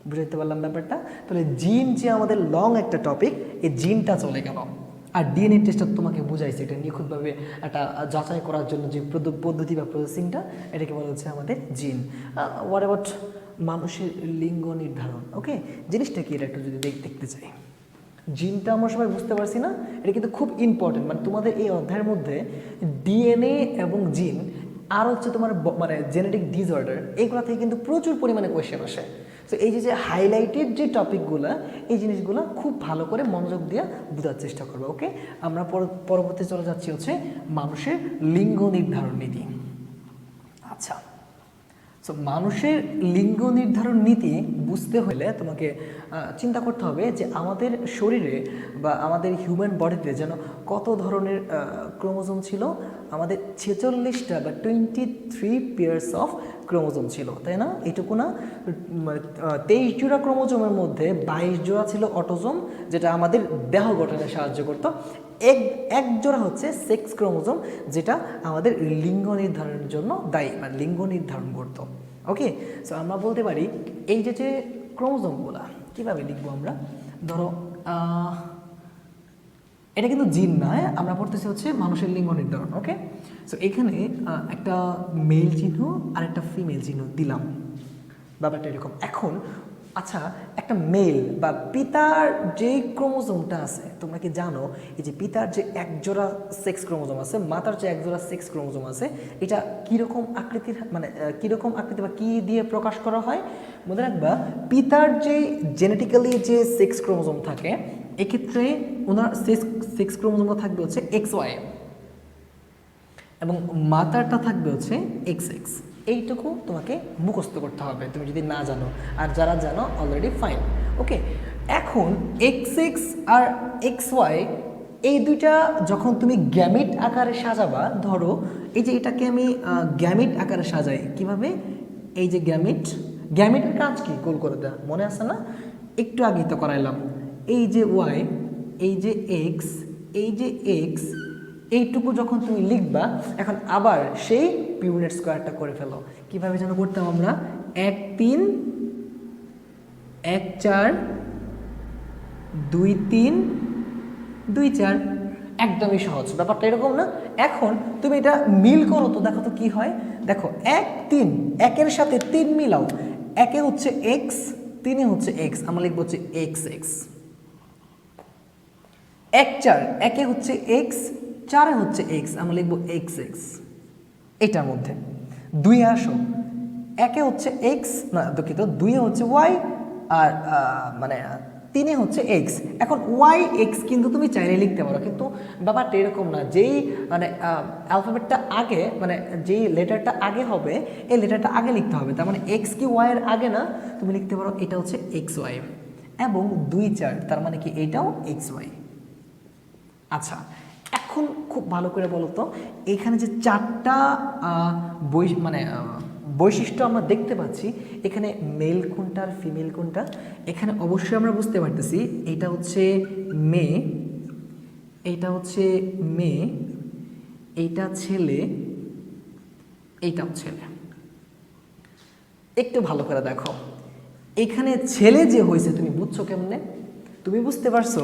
বুঝতে পারলাম ব্যাপারটা? তাহলে জিন যে আমাদের লং একটা টপিক, এই জিনটা চলে গেল। আর ডিএনএ টেস্টটা তোমাকে বুঝাইছে, এটা নিখুঁতভাবে একটা যাচাই করার জন্য যে পদ্ধতি বা প্রসেসিংটা, এটাকে বলা হচ্ছে আমাদের জিন। হোয়াট অ্যাবাউট মানুষের লিঙ্গ নির্ধারণ? ওকে, জিনিসটা কি এটা একটু যদি দেখতে চাই। জিনটা আমরা সবাই বুঝতে পারছি না, এটা কিন্তু খুব ইম্পর্টেন্ট। মানে তোমাদের এই অধ্যায়ের মধ্যে ডিএনএ এবং জিন আর হচ্ছে তোমার মানে জেনেটিক ডিসঅর্ডার, এইগুলো থেকে কিন্তু প্রচুর পরিমাণে কোয়েশ্চেন আসে। সো এই যে হাইলাইটেড যে টপিকগুলো, এই জিনিসগুলো খুব ভালো করে মনোযোগ দিয়ে বোঝার চেষ্টা করবো। ওকে, আমরা পরবর্তী চলে যাচ্ছি হচ্ছে মানুষের লিঙ্গ নির্ধারণ নীতি। আচ্ছা, সো মানুষের লিঙ্গ নির্ধারণ নীতি বুঝতে হলে তোমাকে চিন্তা করতে হবে যে আমাদের শরীরে বা আমাদের হিউম্যান বডিতে যেন কত ধরনের ক্রোমোজোম ছিল। আমাদের 46টা বা 23 পেয়ার্স অফ ক্রোমোজোম ছিল, তাই না? এটুকু না, 23 জোড়া ক্রোমোজোমের মধ্যে 22 জোড়া ছিল অটোজোম, যেটা আমাদের দেহ গঠনে সাহায্য করতো। এক জোড়া হচ্ছে সেক্স ক্রোমোজোম, যেটা আমাদের লিঙ্গ নির্ধারণের জন্য দায়ী, মানে লিঙ্গ নির্ধারণ করতো। ওকে, সো আমরা বলতে পারি এই যে ক্রোমোজোমগুলা কীভাবে লিখবো আমরা, ধরো এটা কিন্তু জিন নয়, আমরা পড়তেছি হচ্ছে মানুষের লিঙ্গ নির্ধারণ। ওকে, সো এখানে একটা মেল চিহ্ন আর একটা ফিমেল চিহ্ন দিলাম, ব্যাপারটা এরকম। এখন আচ্ছা, একটা মেল বা পিতার যে ক্রোমোজোমটা আছে, তোমরা কি জানো এই যে পিতার যে একজোড়া সেক্স ক্রোমোজোম আছে, মাতার যে একজোড়া সেক্স ক্রোমোজোম আছে, এটা কীরকম আকৃতির, মানে কীরকম আকৃতি বা কী দিয়ে প্রকাশ করা হয়? মনে রাখবা, পিতার যে জেনেটিক্যালি যে সেক্স ক্রোমোজোম থাকে, এক্ষেত্রে ওনার সেক্স ক্রোমোজোমটা থাকবে হচ্ছে XY এবং মাতারটা থাকবে হচ্ছে XX। এইটুকু তোমাকে মুখস্থ করতে হবে তুমি যদি না জানো, আর যারা জানো অলরেডি ফাইন। ওকে, এখন XX আর XY এই দুইটা যখন তুমি গ্যামিট আকারে সাজাবা, ধরো এই যে এটাকে আমি গ্যামিট আকারে সাজাই কিভাবে, এই যে গ্যামিটের কাজ কি গোল করে দেওয়া, মনে আছে না, একটু আগে তো করাইলাম। এই যে ওয়াই, এই যে এক্স, এই যে এক্স, এইটুকু যখন তুমি লিখবা, এখন আবার সেই পিউনেট স্কোয়ারটা করে ফেলো। কিভাবে যেন করতাম আমরা, 1 3 1 4 2 3 2 4, একদমই সহজ, ব্যাপারটা এরকম না? এখন তুমি এটা মিল করো তো, দেখো তো কি হয়। দেখো 1 3, একের সাথে 3 মিলাও, একে হচ্ছে এক্স, 3 হচ্ছে এক্স, আমরা লিখবো হচ্ছে এক্স এক্স। 1 4, একে হচ্ছে এক্স, 4 হচ্ছে এক্স, আমরা লিখবো এক্স এক্স। এটার মধ্যে 2 আসো, একে হচ্ছে এক্স, না দুঃখিত, 2 হচ্ছে ওয়াই, আর মানে 3 হচ্ছে এক্স। এখন ওয়াই এক্স কিন্তু তুমি চাইলে লিখতে পারো, কিন্তু ব্যাপারটা এরকম না। যেই মানে অ্যালফাবেটটা আগে, মানে যেই লেটারটা আগে হবে, এই লেটারটা আগে লিখতে হবে। তার মানে এক্স কি ওয়াই এর আগে না, তুমি লিখতে পারো এটা হচ্ছে এক্স ওয়াই, এবং 2 4, তার মানে কি এইটাও এক্স ওয়াই। আচ্ছা, এখন খুব ভালো করে বলো তো, এখানে যে 4টা মানে বৈশিষ্ট্য আমরা দেখতে পাচ্ছি, এখানে মেল কোনটা আর ফিমেল কোনটা, এখানে অবশ্যই আমরা বুঝতে পারতেছি এটা হচ্ছে মেয়ে, এইটা হচ্ছে মেয়ে, এইটা ছেলে, এইটাও ছেলে। একটু ভালো করে দেখো, এখানে ছেলে যে হয়েছে তুমি বুঝছো কেমনে? তুমি বুঝতে পারছো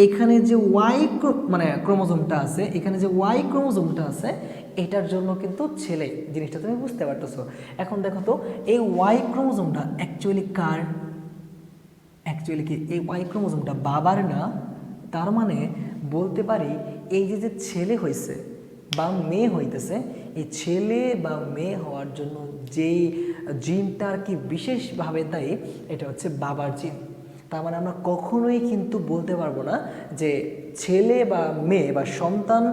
এখানে যে ওয়াই মানে ক্রোমোজোমটা আছে, এখানে যে ওয়াই ক্রোমোজোমটা আছে, এটার জন্য কিন্তু ছেলে জিনিসটা তুমি বুঝতে পারতেছো। এখন দেখো তো, এই ওয়াই ক্রোমোজোমটা অ্যাকচুয়ালি কার? অ্যাকচুয়ালি কি এই ওয়াই ক্রোমোজোমটা বাবার না? তার মানে বলতে পারি এই যে যে ছেলে হয়েছে বা মেয়ে হইতেছে, এই ছেলে বা মেয়ে হওয়ার জন্য যেই জিনটা আর কি বিশেষভাবে দায়ী, এটা হচ্ছে বাবার জিন। তার মানে আমরা কখনোই কিন্তু বলতে পারবো না যে ছেলে বা মেয়ে বা সন্তান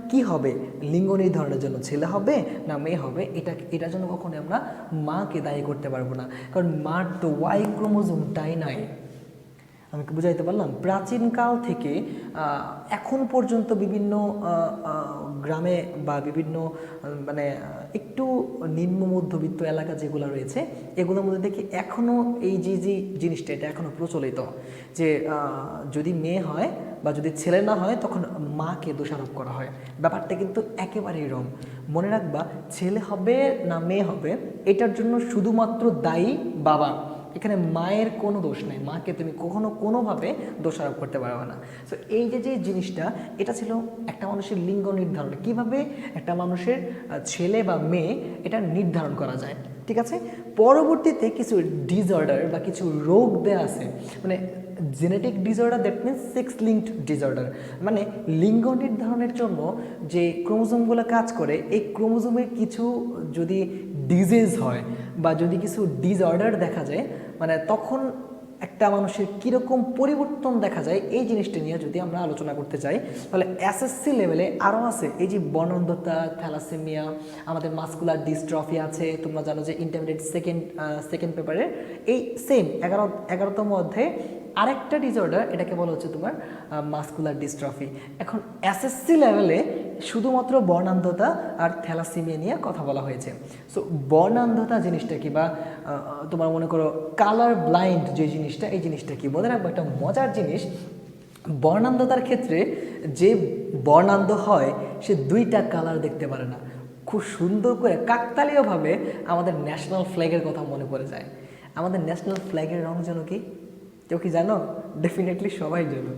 কি হবে লিঙ্গ নির্ধারণের জন্য, ছেলে হবে না মেয়ে হবে, এটার জন্য কখনোই আমরা মাকে দায়ী করতে পারবো না, কারণ মার তো ওয়াই ক্রোমোজোমটাই নাই। আমি কি বুঝাইতে পারলাম? প্রাচীনকাল থেকে এখন পর্যন্ত বিভিন্ন গ্রামে বা বিভিন্ন মানে একটু নিম্ন মধ্যবিত্ত এলাকা যেগুলো রয়েছে, এগুলোর মধ্যে দেখি এখনও এই যে যে জিনিসটা, এটা এখনও প্রচলিত, যে যদি মেয়ে হয় বা যদি ছেলে না হয় তখন মাকে দোষারোপ করা হয়। ব্যাপারটা কিন্তু একেবারেই রং। মনে রাখবা, ছেলে হবে না মেয়ে হবে এটার জন্য শুধুমাত্র দায়ী বাবা, এখানে মায়ের কোনো দোষ নেই, মাকে তুমি কখনো কোনোভাবে দোষারোপ করতে পারবে না। সো এই যে যে জিনিসটা, এটা ছিল একটা মানুষের লিঙ্গ নির্ধারণ, কিভাবে একটা মানুষের ছেলে বা মেয়ে এটা নির্ধারণ করা যায়, ঠিক আছে। পরবর্তীতে কিছু ডিসঅর্ডার বা কিছু রোগ দেয়া আছে, মানে genetic disorder, that means sex linked disorder, মানে লিঙ্গ নির্ধারণের জন্য যে ক্রোমোজোমগুলো কাজ করে, এই ক্রোমোজোমের কিছু যদি ডিজিজ হয় বা যদি কিছু ডিসঅর্ডার দেখা যায়, মানে তখন একটা মানুষের কীরকম পরিবর্তন দেখা যায়, এই জিনিসটা নিয়ে যদি আমরা আলোচনা করতে চাই, তাহলে এসএসসি লেভেলে আরও আছে। এই যে বর্ণান্ধতা, থ্যালাসেমিয়া, আমাদের মাসকুলার ডিস্ট্রফি আছে, তোমরা জানো যে ইন্টারমিডিয়েট সেকেন্ড পেপারে এই সেম 11তম অধ্যায়ে আরেকটা ডিসঅর্ডার, এটাকে বলা হচ্ছে তোমার মাসকুলার ডিস্ট্রফি। এখন এসএসসি লেভেলে শুধুমাত্র বর্ণান্ধতা আর থ্যালাসেমিয়া নিয়ে কথা বলা হয়েছে। সো বর্ণান্ধতা জিনিসটা কি, বা তোমার মনে করো কালার ব্লাইন্ড যে জিনিসটা, এই জিনিসটা কি? মনে রাখবো একটা মজার জিনিস, বর্ণান্ধতার ক্ষেত্রে যে বর্ণান্ধ হয় সে 2টা কালার দেখতে পারে না। খুব সুন্দর করে কাকতালীয়ভাবে আমাদের ন্যাশনাল ফ্ল্যাগের কথা মনে পড়ে যায়। আমাদের ন্যাশনাল ফ্ল্যাগের রং যেন কি, কেউ কি জানো? ডেফিনেটলি সবাই জানো।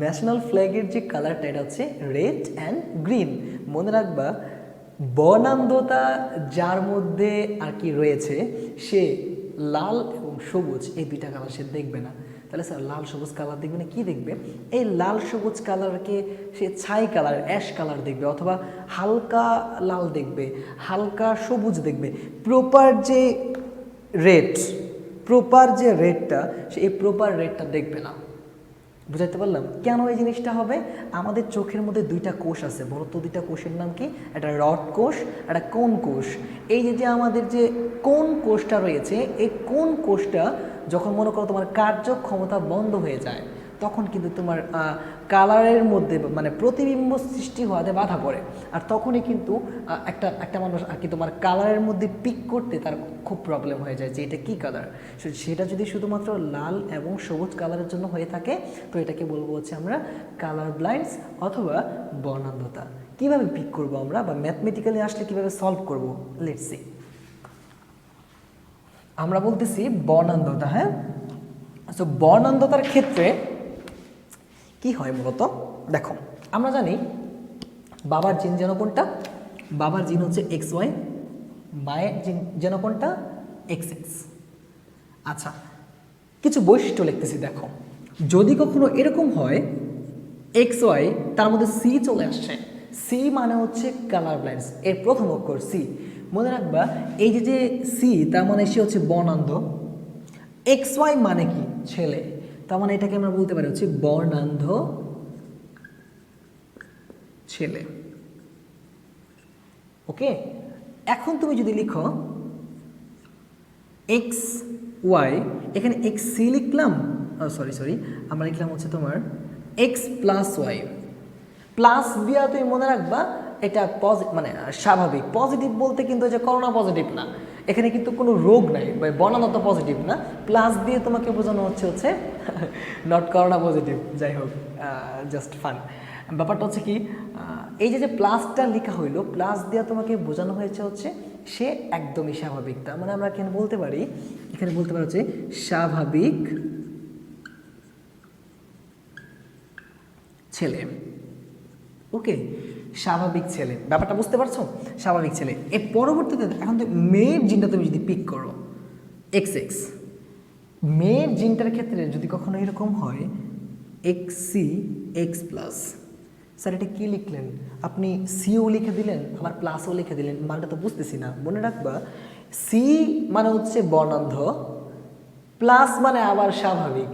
ন্যাশনাল ফ্ল্যাগের যে কালারটা, এটা হচ্ছে রেড অ্যান্ড গ্রিন। মনে রাখবা, বর্ণান্ধতা যার মধ্যে আর কি রয়েছে, সে লাল এবং সবুজ এই 2টা কালার সে দেখবে না। তাহলে স্যার লাল সবুজ কালার দেখবে না, কি দেখবে? এই লাল সবুজ কালারকে সে ছাই কালার, অ্যাশ কালার দেখবে, অথবা হালকা লাল দেখবে, হালকা সবুজ দেখবে। প্রপার যে রেডটা, সে এই প্রপার রেডটা দেখবে না। বুঝাইতে পারলাম কেন এই জিনিসটা হবে? আমাদের চোখের মধ্যে 2টা কোষ আছে, বলো তো 2টা কোষের নাম কি? একটা রড কোষ, একটা কোণ কোষ। এই যে আমাদের যে কোণ কোষটা রয়েছে, এই কোণ কোষটা যখন মনে করো তোমার কার্যক্ষমতা বন্ধ হয়ে যায়, তখন কিন্তু তোমার কালারের মধ্যে মানে প্রতিবিম্ব সৃষ্টি হওয়াতে বাধা পড়ে। আর তখনই কিন্তু একটা মানুষ আর কি তোমার কালারের মধ্যে পিক করতে তার খুব প্রবলেম হয়ে যায় যে এটা কী কালার। সেটা যদি শুধুমাত্র লাল এবং সবুজ কালারের জন্য হয়ে থাকে তো এটাকে বলবো হচ্ছে আমরা কালার ব্লাইন্ডস অথবা বর্ণান্ধতা। কীভাবে পিক করবো আমরা বা ম্যাথমেটিক্যালি আসলে কীভাবে সলভ করবো, লেটস সি। আমরা বলতেছি বর্ণান্ধতা, হ্যাঁ। সো বর্ণান্ধতার ক্ষেত্রে কি হয় মূলত, দেখো আমরা জানি বাবার জিন যেন কোনটা, বাবার জিন হচ্ছে এক্স ওয়াই, মায়ের জিন যেন কোনটা এক্স এক্স। আচ্ছা, কিছু বৈশিষ্ট্য লিখতেছি, দেখো যদি কখনো এরকম হয় এক্স ওয়াই তার মধ্যে সি চলে আসছে, সি মানে হচ্ছে কালার ব্লাইন্ডস, এর প্রথম অক্ষর সি। মনে রাখবা এই যে সি তার মানে সে হচ্ছে বর্ণান্ধ, এক্স ওয়াই মানে কি ছেলে, তার মানে এটাকে আমরা বলতে পারি হচ্ছে বর্ণান্ধ ছেলে। ওকে, এখন তুমি যদি লিখো এক্স ওয়াই, এখানে এক্স সি লিখলাম, সরি আমরা লিখলাম হচ্ছে তোমার এক্স প্লাস ওয়াই, প্লাস দিয়া তুমি মনে রাখবা এটা মানে স্বাভাবিক। পজিটিভ বলতে কিন্তু যে করোনা পজিটিভ না, এখানে কিন্তু কোনো রোগ নাই বা বর্ণান্ধতা পজিটিভ না, প্লাস দিয়ে তোমাকে বোঝানো হচ্ছে নট করোনা পজিটিভ। যাই হোক, জাস্ট ফান। ব্যাপারটা হচ্ছে কি, এই যে প্লাসটা লেখা হইলো, প্লাস দিয়ে তোমাকে বোঝানো হয়েছে হচ্ছে সে একদমই স্বাভাবিক। তার মানে আমরা এখানে বলতে পারি হচ্ছে স্বাভাবিক ছেলে। ওকে, স্বাভাবিক ছেলে, ব্যাপারটা বুঝতে পারছো, স্বাভাবিক ছেলে। এর পরবর্তীতে এখন তো মেয়ের জিনটা তুমি যদি পিক করো এক্স এক্স, মেয়ের জিনটার ক্ষেত্রে যদি কখনো এরকম হয় X C X plus, sir এটা কী লিখলেন আপনি, সিও লিখে দিলেন আবার প্লাসও লিখে দিলেন, মানটা তো বুঝতেছি না। মনে রাখবা সি মানে হচ্ছে বর্ণান্ধ, প্লাস মানে আবার স্বাভাবিক।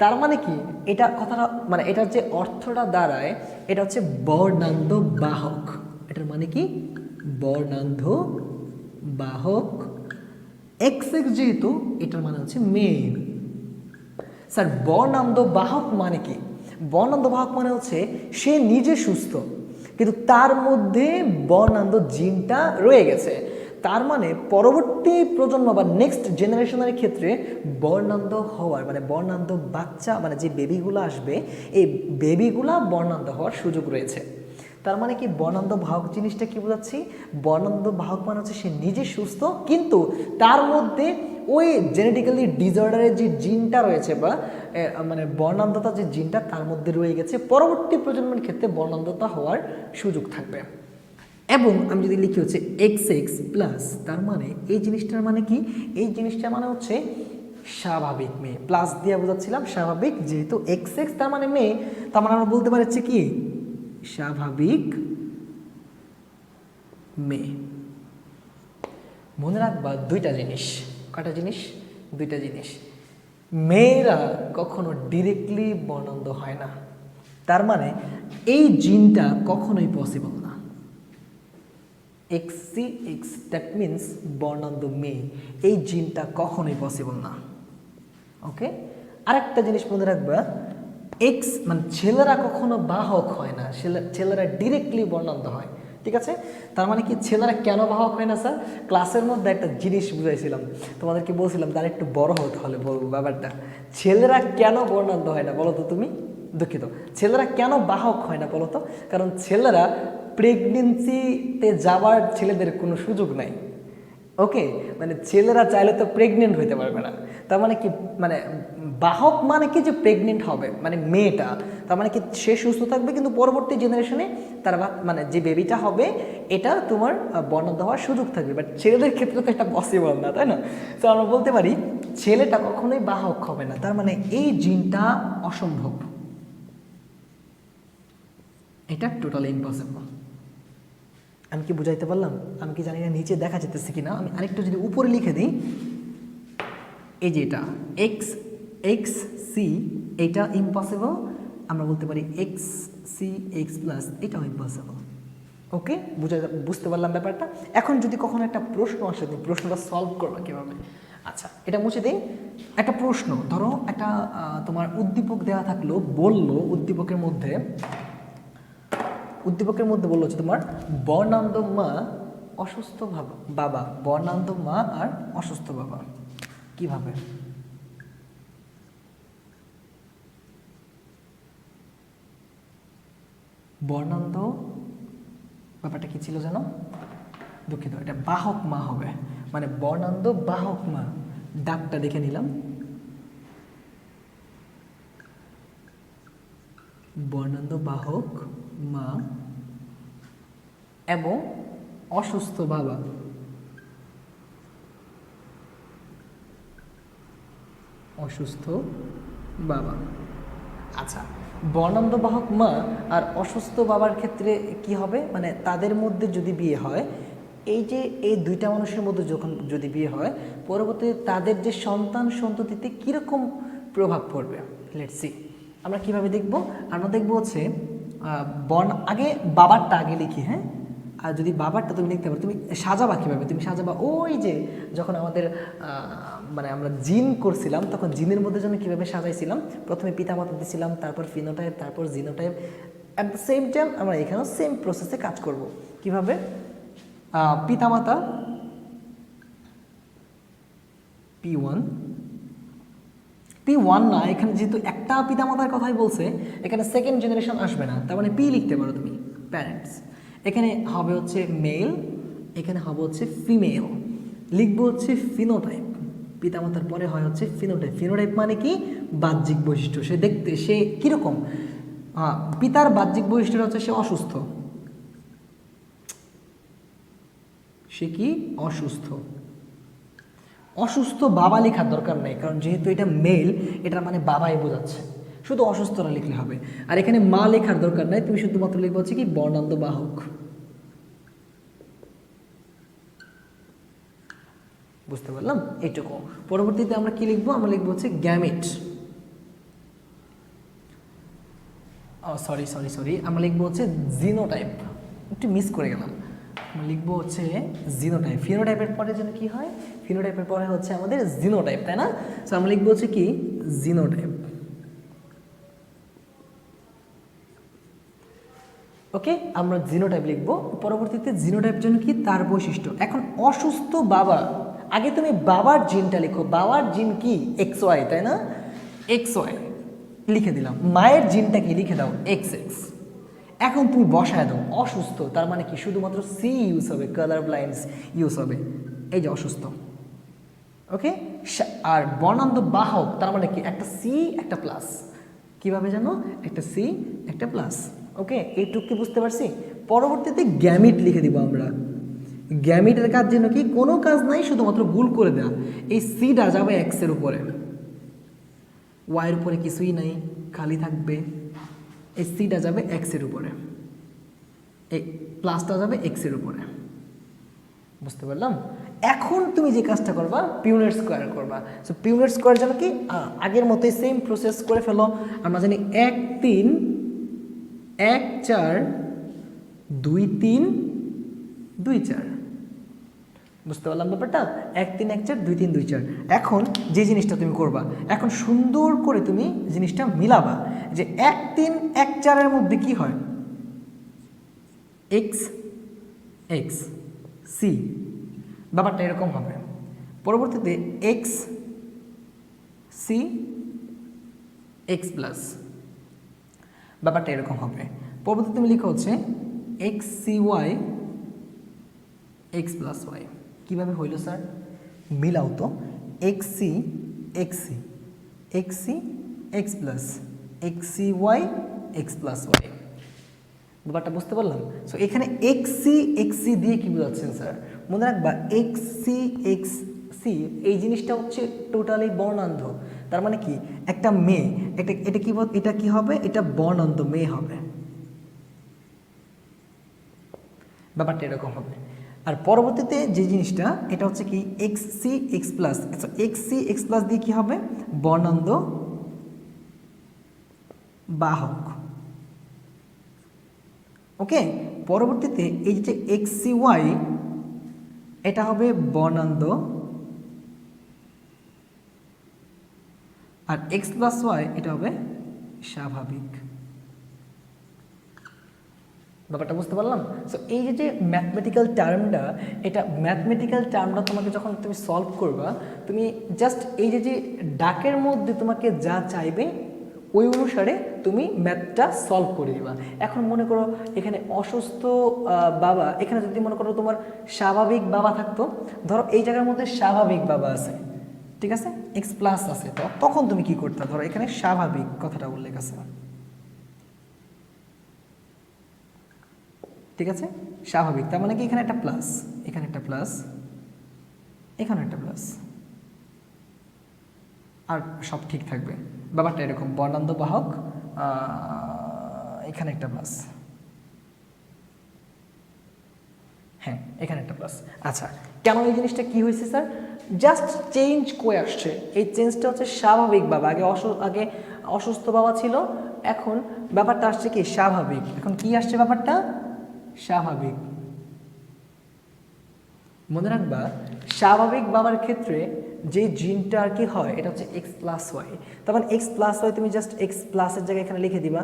তার মানে কি, এটা কথাটা মানে এটার যে অর্থটা দাঁড়ায় এটা হচ্ছে বর্ণান্ধ বাহক। এটার মানে কি, বর্ণান্ধ বাহক। এক্স এক্স যেহেতু এটার মানে হচ্ছে মেয়ে। স্যার বর্ণান্ধ বাহক মানে কি, বর্ণান্ধ বাহক মানে হচ্ছে সে নিজে সুস্থ কিন্তু তার মধ্যে বর্ণান্ধ জিনটা রয়ে গেছে। তার মানে পরবর্তী প্রজন্ম বা নেক্সট জেনারেশনের ক্ষেত্রে বর্ণান্ধ হওয়ার মানে বর্ণান্ধ বাচ্চা মানে যে বেবিগুলো আসবে এই বেবিগুলা বর্ণান্ধ হওয়ার সুযোগ রয়েছে। তার মানে কি, বর্ণান্ধ বাহক জিনিসটা কি বোঝাচ্ছি, বর্ণান্ধ বাহক মানে হচ্ছে সে নিজে সুস্থ কিন্তু তার মধ্যে ওই জেনেটিক্যালি ডিসঅর্ডারের যে জিনটা রয়েছে বা মানে বর্ণান্ধতা যে জিনটা তার মধ্যে রয়ে গেছে, পরবর্তী প্রজন্মের ক্ষেত্রে বর্ণান্ধতা হওয়ার সুযোগ থাকবে। এবং আমি যদি লিখি হচ্ছে এক্স এক্স প্লাস, তার মানে এই জিনিসটার মানে কি, এই জিনিসটার মানে হচ্ছে স্বাভাবিক মেয়ে, প্লাস দিয়ে বোঝাচ্ছিলাম স্বাভাবিক, যেহেতু এক্স এক্স তার মানে মেয়ে, তার মানে আমরা বলতে পারছি কি স্বাভাবিক মেয়ে। মনে রাখবা দুইটা জিনিস, কয়টা জিনিস, দুইটা জিনিস, মেয়েরা কখনো ডিরেক্টলি বর্ণান্ধ হয় না, তার মানে এই জিনটা কখনোই পসিবল না। X C X that means বর্ণান্ধ মেয়ে, এই জিনটা কখনোই পসিবল না। ওকে, আরেকটা জিনিস মনে রাখবা, এক্স মানে ছেলেরা কখনো বাহক হয় না, ছেলেরা ডিরেক্টলি বর্ণান্ধ হয়। ঠিক আছে, তার মানে কি ছেলেরা কেন বাহক হয় না স্যার, ক্লাসের মধ্যে একটা জিনিস বুঝাইছিলাম তোমাদেরকে, বলছিলাম তার একটু বড় হতে হলে বলবো ব্যাপারটা। ছেলেরা কেন বর্ণান্ধ হয় না বলো তো তুমি, দুঃখিত, ছেলেরা কেন বাহক হয় না বলো তো, কারণ ছেলেরা প্রেগনেন্সিতে যাওয়ার ছেলেদের কোনো সুযোগ নাই। ওকে, মানে ছেলেরা চাইলে তো প্রেগনেন্ট হইতে পারবে না, তার মানে কি, মানে বাহক মানে কি যে প্রেগনেন্ট হবে মানে মেয়েটা, তার মানে কি সে সুস্থ থাকবে কিন্তু পরবর্তী জেনারেশনে তার মানে যে বেবিটা হবে এটা তোমার বর্ণান্ধ হওয়ার সুযোগ থাকবে, বাট ছেলেদের ক্ষেত্রে তো এটা পসিবল না, তাই না? তো আমরা বলতে পারি ছেলেটা কখনোই বাহক হবে না, তার মানে এই জিনটা অসম্ভব, এটা টোটালি ইম্পসিবল। আমি কি বুঝাইতে পারলাম? আমি কি জানি না নিচে দেখা যেতেছে কিনা, আমি আরেকটু যদি উপরে লিখে দিই, এই যে এটা এক্স এক্স সি এটা ইম্পসিবল, আমরা বলতে পারি এক্স সি এক্স প্লাস এটাও ইম্পসিবল। ওকে, বুঝতে পারলাম ব্যাপারটা। এখন যদি কখনো একটা প্রশ্ন আসে, তুমি প্রশ্নটা সলভ করবে কীভাবে, আচ্ছা, এটা মুছে দিই। একটা প্রশ্ন, ধরো একটা তোমার উদ্দীপক দেওয়া থাকলো, বললো উদ্দীপকের মধ্যে বললো হচ্ছে তোমার বর্ণান্ধ মা অসুস্থ বাবা, বর্ণান্ধ মা আর অসুস্থ বাবা। কিভাবে? বর্ণান্ধ ব্যাপারটা কি ছিল জানো? দুঃখিত, এটা বাহক মা হবে, মানে বর্ণান্ধ বাহক মা। ডাকটা দেখে নিলাম, বর্ণান্ধ বাহক মা এবং অসুস্থ বাবা। অসুস্থ বাবা। আচ্ছা, বর্ণান্ধ বাহক মা আর অসুস্থ বাবার ক্ষেত্রে কি হবে, মানে তাদের মধ্যে যদি বিয়ে হয়, এই যে এই দুইটা মানুষের মধ্যে যখন যদি বিয়ে হয়, পরবর্তীতে তাদের যে সন্তান সন্ততিতে কীরকম প্রভাব পড়বে, লেটস সি। আমরা কিভাবে দেখব? আমরা দেখব হচ্ছে আগে বাবারটা আগে লিখি, হ্যাঁ। আর যদি বাবারটা তুমি লিখতে পারো, তুমি সাজাবা কীভাবে? তুমি সাজাবা ওই যে যখন আমাদের মানে আমরা জিন করছিলাম, তখন জিনের মধ্যে যেন কীভাবে সাজাইছিলাম, প্রথমে পিতামাতা দিয়েছিলাম, তারপর ফিনোটাইপ, তারপর genotype. At the same time আমরা এখানেও সেম প্রসেসে কাজ করব। কিভাবে? পিতামাতা P1 না, এখানে যেহেতু একটা পিতামাতার কথাই বলছে, এখানে সেকেন্ড জেনারেশন আসবে না, তার মানে পি লিখতে পারো তুমি, প্যারেন্টস। এখানে হবে হচ্ছে মেল, এখানে হবে হচ্ছে ফিমেল। লিখবো হচ্ছে ফিনোটাইপ, পিতামাতার পরে হয় হচ্ছে ফিনোটাইপ। ফিনোটাইপ মানে কি? বাহ্যিক বৈশিষ্ট্য, সে দেখতে সে কীরকম। পিতার বাহ্যিক বৈশিষ্ট্যটা হচ্ছে সে অসুস্থ, সে কি? অসুস্থ। অসুস্থ বাবা লেখার দরকার নেই, কারণ যেহেতু এটা মেল, এটা মানে বাবাই বোঝাচ্ছে, শুধু অসুস্থরা লিখলে হবে। আর এখানে মা লেখার দরকার নাই, তুমি শুধুমাত্র লিখবো হচ্ছে কি বর্ণান্ধ বাহক। বুঝতে পারলাম এইটুকু। পরবর্তীতে আমরা কি লিখবো? আমরা লিখবো হচ্ছে গ্যামেট। সরি, আমরা লিখবো হচ্ছে জিনোটাইপ, একটু মিস করে গেলাম। আমরা লিখবো হচ্ছে জিনোটাইপ। ফিনোটাইপের পরে যেন কি হয়? ফিনোটাইপের পরে হচ্ছে আমাদের জিনোটাইপ, তাই না? সো আমরা লিখবো হচ্ছে কি জিনোটাইপ। ওকে, আমরা জিনোটাইপ লিখবো। পরবর্তীতে জিনোটাইপ যেন কি? তার বৈশিষ্ট্য। এখন অসুস্থ বাবা, আগে তুমি বাবার জিনটা লিখো। বাবার জিন কি? XY, তাই না? XY লিখে দিলাম। মায়ের জিনটা কি? লিখে দাও XX। এখন তুমি বসায় দাও অসুস্থ, তার মানে কি? শুধুমাত্র সি ইউজ হবে, কালার ব্লাইন্ডস ইউজ হবে, এই যে অসুস্থ। ওকে, আর বর্ণান্ধ বাহক তার মানে কি? একটা সি একটা প্লাস। কিভাবে জানো? একটা সি একটা প্লাস। ওকে, এইটুকু কি বুঝতে পারছি? পরবর্তীতে গ্যামিট লিখে দিব আমরা। গ্যামিটের কাজ যেন কি? কোনো কাজ নাই, শুধুমাত্র গুল করে দেওয়া। এই সিটা যাবে এক্সের উপরে, ওয়াইয়ের উপরে কিছুই নাই, খালি থাকবে। এই সিটা যাবে এক্সের উপরে, এই প্লাসটা যাবে এক্সের উপরে। বুঝতে পারলাম? এখন তুমি যে কাজটা করবা, পিউনেট স্কোয়ার করবা। সো পিউনেট স্কোয়ার যেন কি? আগের মতোই সেম প্রসেস করে ফেলো। আমরা জানি 1 3 1 4 2 3 2 4। বুঝতে পারলাম ব্যাপারটা? 1 3 1 4 2 3 2 4। এখন যে জিনিসটা তুমি করবা, এখন সুন্দর করে তুমি জিনিসটা মিলাবা, যে 1 3 1 4 মধ্যে কি হয়? এক্স এক্স সি, ব্যাপারটা এরকম হবে। পরবর্তীতে এক্স সি এক্স প্লাস, ব্যাপারটা এরকম হবে। পরবর্তীতে তুমি লিখো হচ্ছে X C Y X plus Y. কীভাবে হইল স্যার? মিলাও তো। X C X C X C X plus X C Y X plus Y. ব্যাপারটা বুঝতে পারলাম? সো এখানে এক্স সি দিয়ে কি বোঝাচ্ছেন স্যার? মনে রাখবা এক্স সি এই জিনিসটা হচ্ছে টোটালি বর্ণান্ধ। তার মানে কি? একটা মেয়ে, এটা কি হবে? এটা বর্ণান্ধ মেয়ে হবে, ব্যাপারটা এরকম হবে। আর পরবর্তীতে যে জিনিসটা, এটা হচ্ছে কি? X C X plus. আচ্ছা, এক্স সি এক্স প্লাস দিয়ে কি হবে? বর্ণান্ধ বাহক। ওকে, পরবর্তীতে এই যে এক্স সি ওয়াই, এটা হবে বর্ণান্ধ আর এক্স প্লাস ওয়াই এটা হবে স্বাভাবিক। ব্যাপারটা বুঝতে পারলাম? সো এই যে ম্যাথমেটিক্যাল টার্মটা, এটা ম্যাথমেটিক্যাল টার্মটা তোমাকে যখন তুমি সলভ করবা, তুমি জাস্ট এই যে ডাকের মধ্যে তোমাকে যা চাইবে ওই অনুসারে তুমি ম্যাথটা সলভ করে দিবা। এখন মনে করো এখানে অসুস্থ বাবা, এখানে যদি মনে করো তোমার স্বাভাবিক বাবা থাকতো, ধরো এই জায়গার মধ্যে স্বাভাবিক বাবা আছে, ঠিক আছে, এক্স প্লাস আছে, তো তখন তুমি কি করতে? ধরো এখানে স্বাভাবিক কথাটা উল্লেখ আছে, ঠিক আছে, স্বাভাবিক, তার মানে কি এখানে একটা প্লাস, এখানে একটা প্লাস, এখানে একটা প্লাস, আর সব ঠিক থাকবে। ব্যাপারটা এরকম, বর্ণান্ধ বাহক, এখানে একটা প্লাস, হ্যাঁ এখানে একটা প্লাস। আচ্ছা, কেন এই জিনিসটা কি হয়েছে স্যার? জাস্ট চেঞ্জ করে আসছে, এই চেঞ্জটা হচ্ছে স্বাভাবিক বাবা, আগে অসুস্থ বাবা ছিল, এখন ব্যাপারটা আসছে কি স্বাভাবিক। এখন কি আসছে ব্যাপারটা? স্বাভাবিক। মনে রাখবা স্বাভাবিক বাবার ক্ষেত্রে যে জিনটা আর কি হয় এটা হচ্ছে এক্স প্লাস ওয়াই। তখন এক্স প্লাস ওয়াই তুমি জাস্ট এক্স প্লাসের জায়গায় এখানে লিখে দিবা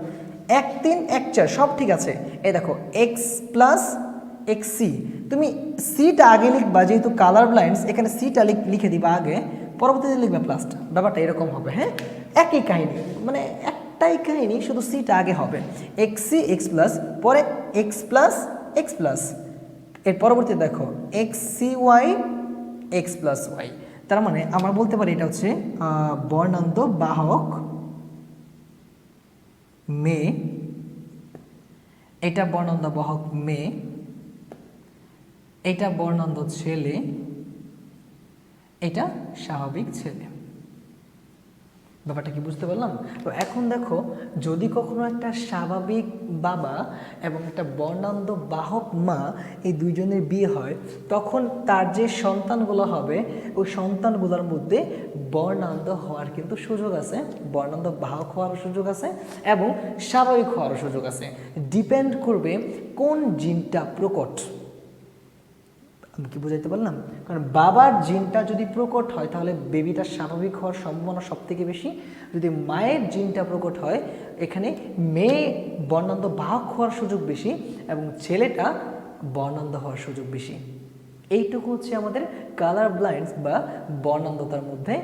1 3 1 4, সব ঠিক আছে। এই দেখো এক্স প্লাস এক্স সি, তুমি সিটা আগে লিখবা, যেহেতু কালার ব্লাইন্ডস এখানে সিটা লিখে দিবা আগে, পরবর্তীতে লিখবা প্লাসটা। ব্যাপারটা এরকম হবে, হ্যাঁ একই কাহিনী, মানে একটাই কাহিনী, শুধু সিটা আগে হবে এক্স সি এক্স প্লাস, পরে এক্স প্লাস এক্স প্লাস, এর পরবর্তী দেখো X C Y X plus Y. তার মানে আমরা বলতে পারি এটা হচ্ছে বর্ণান্ধ বাহক মেয়ে, এটা বর্ণান্ধ বাহক মেয়ে, এটা বর্ণান্ধ ছেলে, এটা স্বাভাবিক ছেলে। ব্যাপারটা কি বুঝতে পারলাম? তো এখন দেখো যদি কখনো একটা স্বাভাবিক বাবা এবং একটা বর্ণান্ধ বাহক মা এই দুইজনের বিয়ে হয়, তখন তার যে সন্তানগুলো হবে ওই সন্তানগুলোর মধ্যে বর্ণান্ধ হওয়ার কিন্তু সুযোগ আছে, বর্ণান্ধ বাহক হওয়ার সুযোগ আছে এবং স্বাভাবিক হওয়ার সুযোগ আছে। ডিপেন্ড করবে কোন জিনটা প্রকট। আমি কি বুঝাইতে পারলাম? কারণ বাবার জিনটা যদি প্রকট হয় তাহলে বেবিটা স্বাভাবিক হওয়ার সম্ভাবনা সব থেকে বেশি। যদি মায়ের জিনটা প্রকট হয় এখানে মেয়ে বর্ণান্ধ বাহক হওয়ার সুযোগ বেশি এবং ছেলেটা বর্ণান্ধ হওয়ার সুযোগ বেশি। এইটুকু হচ্ছে আমাদের কালার ব্লাইন্ডস বা বর্ণান্ধতার মধ্যে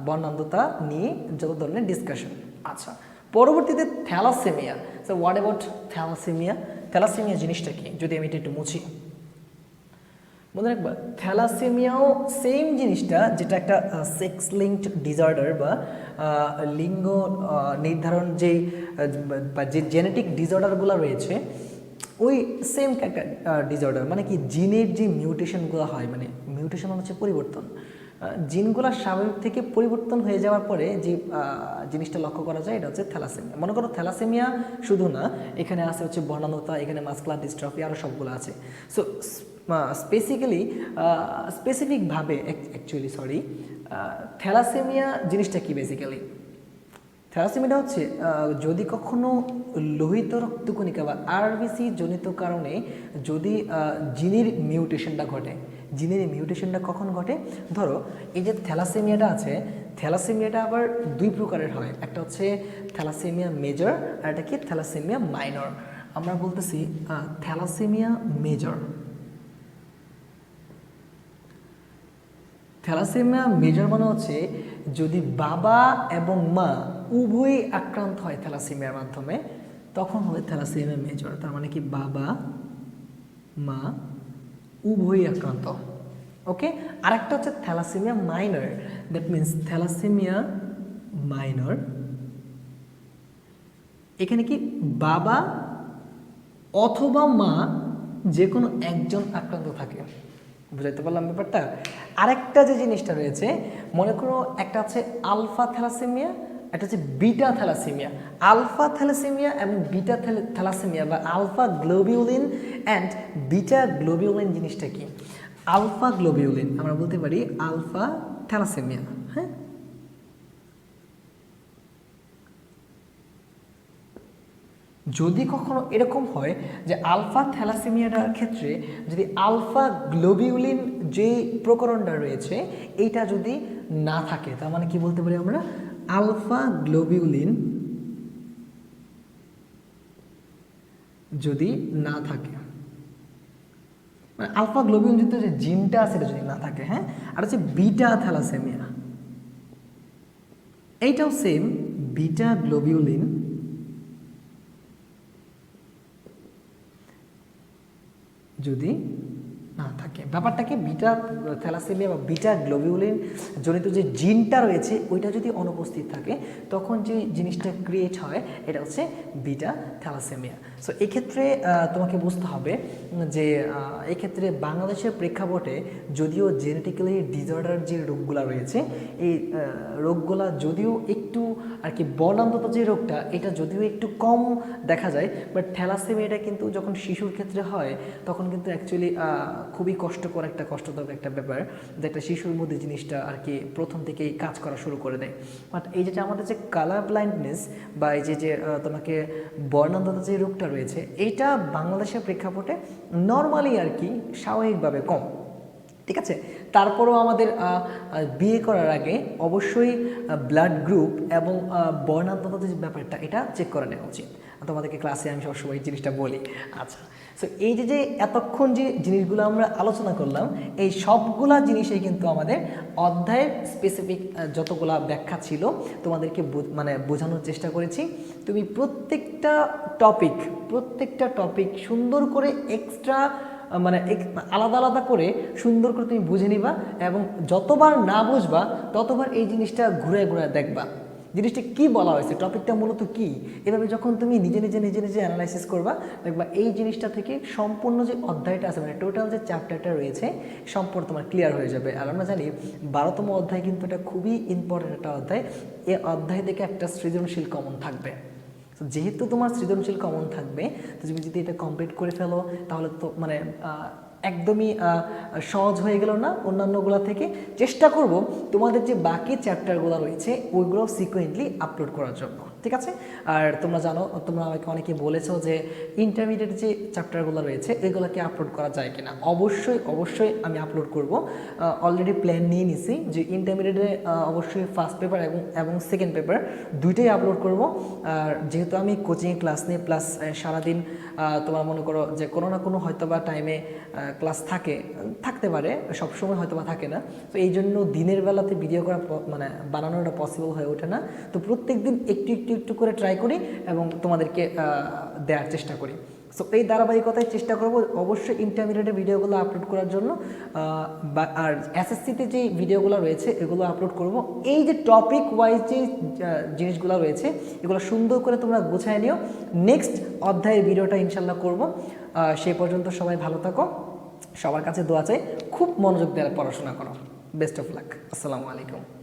বর্ণান্ধতা নিয়ে যত ধরনের ডিসকাশন। আচ্ছা, পরবর্তীতে thalassaemia. So what about thalassaemia? Thalassaemia জিনিসটা কি যদি আমি এটা একটু মুছি। মনে রাখবা থ্যালাসেমিয়াও সেম জিনিসটা, যেটা একটা সেক্স লিঙ্কড ডিসঅর্ডার বা লিঙ্গ নির্ধারণ যে জেনেটিক ডিসঅর্ডারগুলো রয়েছে ওই সেম একটা ডিসঅর্ডার। মানে কি জিনের যে মিউটেশনগুলো হয়, মানে মিউটেশন হচ্ছে পরিবর্তন, জিনগুলো স্বাভাবিক থেকে পরিবর্তন হয়ে যাওয়ার পরে যে জিনিসটা লক্ষ্য করা যায় এটা হচ্ছে থ্যালাসেমিয়া। মনে করো থ্যালাসেমিয়া শুধু না, এখানে আছে হচ্ছে বর্ণান্ধতা, এখানে মাসকুলার ডিস্ট্রফি, আরও সবগুলো আছে। সো স্পেসিফিকভাবে থ্যালাসেমিয়া জিনিসটা কি? বেসিক্যালি থ্যালাসেমিয়াটা হচ্ছে যদি কখনো লোহিত রক্তকণিকা বা আরবিসি জনিত কারণে যদি জিনের মিউটেশনটা ঘটে। জিনের মিউটেশনটা কখন ঘটে? ধরো এই যে থ্যালাসেমিয়াটা আছে, থ্যালাসেমিয়াটা আবার দুই প্রকারের হয়, একটা হচ্ছে থ্যালাসেমিয়া মেজর আর একটা কি থ্যালাসেমিয়া মাইনর। আমরা বলতেছি থ্যালাসেমিয়া মেজর। থ্যালাসেমিয়া মেজর মানে হচ্ছে যদি বাবা এবং মা উভয়ই আক্রান্ত হয় থ্যালাসেমিয়ার মাধ্যমে, তখন হয় থ্যালাসেমিয়া মেজর। তার মানে কি বাবা মা উভয়ই আক্রান্ত। ওকে, আরেকটা হচ্ছে thalassaemia minor. That means thalassaemia minor, এখানে কি বাবা অথবা মা যে কোনো একজন আক্রান্ত থাকে। বুঝাইতে পারলাম ব্যাপারটা? আরেকটা যে জিনিসটা রয়েছে, মনে করো একটা হচ্ছে আলফা থ্যালাসেমিয়া, একটা হচ্ছে বিটা থ্যালাসেমিয়া। আলফা থ্যালাসেমিয়া এবং বিটা থ্যালাসেমিয়া বা alpha globulin and beta globulin জিনিসটা কি? আলফা গ্লোবিউলিন আমরা বলতে পারি আলফা থ্যালাসেমিয়া। হ্যাঁ, যদি কখনো এরকম হয় যে আলফা থ্যালাসেমিয়াটার ক্ষেত্রে যদি আলফা গ্লোবিউলিন যে প্রকরণটা রয়েছে এইটা যদি না থাকে, তার মানে কি বলতে পারি আমরা? আলফা গ্লোবিউলিন যদি না থাকে, মানে আলফা গ্লোবিউলিন যুক্ত যে জিনটা আছে এটা যদি না থাকে, হ্যাঁ, আর হচ্ছে বিটা থ্যালাসেমিয়া, এইটাও সেম, বিটা গ্লোবিউলিন যদি না থাকে। ব্যাপারটাকে বিটা থ্যালাসেমিয়া বা বিটা গ্লোবিউলিন জনিত যে জিনটা রয়েছে ওইটা যদি অনুপস্থিত থাকে তখন যে জিনিসটা ক্রিয়েট হয় এটা হচ্ছে বিটা থ্যালাসেমিয়া। সো এক্ষেত্রে তোমাকে বুঝতে হবে যে এক্ষেত্রে বাংলাদেশের প্রেক্ষাপটে যদিও জেনেটিক্যালি ডিসঅর্ডার যে রোগগুলো রয়েছে এই রোগগুলা যদিও একটু আর কি বর্ণান্ধতা যে রোগটা এটা যদিও একটু কম দেখা যায়, বাট থ্যালাসেমিয়াটা কিন্তু যখন শিশুর ক্ষেত্রে হয় তখন কিন্তু অ্যাকচুয়ালি খুবই কষ্টকর একটা কষ্টদায়ক একটা ব্যাপার, যে একটা শিশুর মধ্যে জিনিসটা আর কি প্রথম থেকেই কাজ করা শুরু করে দেয়। বাট এই যেটা আমাদের যে কালার ব্লাইন্ডনেস বা এই যে তোমাকে বর্ণান্ধতা যে রোগটা রয়েছে এইটা বাংলাদেশের প্রেক্ষাপটে নর্মালি আর কি স্বাভাবিকভাবে কম, ঠিক আছে। তারপরেও আমাদের বিয়ে করার আগে অবশ্যই ব্লাড গ্রুপ এবং বর্ণান্ধতা যে ব্যাপারটা এটা চেক করে নেওয়া উচিত। তোমাদেরকে ক্লাসে আমি সবসময় এই জিনিসটা বলি। আচ্ছা, সো এই যে এতক্ষণ যে জিনিসগুলো আমরা আলোচনা করলাম এই সবগুলা জিনিসই কিন্তু আমাদের অধ্যায়ের স্পেসিফিক যতগুলা ব্যাখ্যা ছিল তোমাদেরকে মানে বোঝানোর চেষ্টা করেছি। তুমি প্রত্যেকটা টপিক সুন্দর করে এক্সট্রা মানে আলাদা আলাদা করে সুন্দর করে তুমি বুঝে নিবা এবং যতবার না বুঝবা ততবার এই জিনিসটা ঘুরে ঘুরে দেখবা জিনিসটা কি বলা হয়েছে, টপিকটা মূলত কি। এভাবে যখন তুমি নিজে নিজে অ্যানালাইসিস করবা দেখবা এই জিনিসটা থেকে সম্পূর্ণ যে অধ্যায়টা আছে মানে টোটাল যে চ্যাপ্টারটা রয়েছে সম্পূর্ণ তোমার ক্লিয়ার হয়ে যাবে। আর আমরা জানি 12তম অধ্যায় কিন্তু এটা খুবই ইম্পর্টেন্ট একটা অধ্যায়। এই অধ্যায় থেকে একটা সৃজনশীল কমন থাকবে। যেহেতু তোমার সৃজনশীল কমন থাকবে তো তুমি যদি এটা কমপ্লিট করে ফেলো তাহলে তো মানে একদমই সহজ হয়ে গেল না অন্যান্যগুলো থেকে। চেষ্টা করব তোমাদের যে বাকি চ্যাপ্টারগুলো রয়েছে ওইগুলো সিকোয়েন্টলি আপলোড করার জন্য, ঠিক আছে। আর তোমরা জানো, তোমরা আমাকে অনেকে বলেছো যে ইন্টারমিডিয়েট যে চ্যাপ্টারগুলো রয়েছে এগুলোকে আপলোড করা যায় কিনা। অবশ্যই আমি আপলোড করব। অলরেডি প্ল্যান নিয়ে নিছি যে ইন্টারমিডিয়েটে অবশ্যই ফার্স্ট পেপার এবং সেকেন্ড পেপার দুইটাই আপলোড করব। আর যেহেতু আমি কোচিংয়ে ক্লাস নিই প্লাস সারাদিন তোমার মনে করো যে কোনো না কোনো হয়তোবা টাইমে ক্লাস থাকতে পারে, সবসময় হয়তো বা থাকে না, তো এই জন্য দিনের বেলাতে ভিডিও করা মানে বানানোটা পসিবল হয়ে ওঠে না। তো প্রত্যেক দিন একটু করে ট্রাই করি এবং তোমাদেরকে দেওয়ার চেষ্টা করি। সো এই ধারাবাহিকতায় চেষ্টা করব অবশ্যই ইন্টারমিডিয়েটের ভিডিওগুলো আপলোড করার জন্য। আর এসএসসিতে যে ভিডিওগুলো রয়েছে এগুলো আপলোড করব। এই যে টপিক ওয়াইজ যে জিনিসগুলো রয়েছে এগুলো সুন্দর করে তোমরা গুছায় নিও। নেক্সট অধ্যায়ের ভিডিওটা ইনশাল্লাহ করব। সেই পর্যন্ত সবাই ভালো থাকো, সবার কাছে দোয়া চাই, খুব মনোযোগ দিয়ে পড়াশোনা করো। Best of luck. আসসালামু আলাইকুম।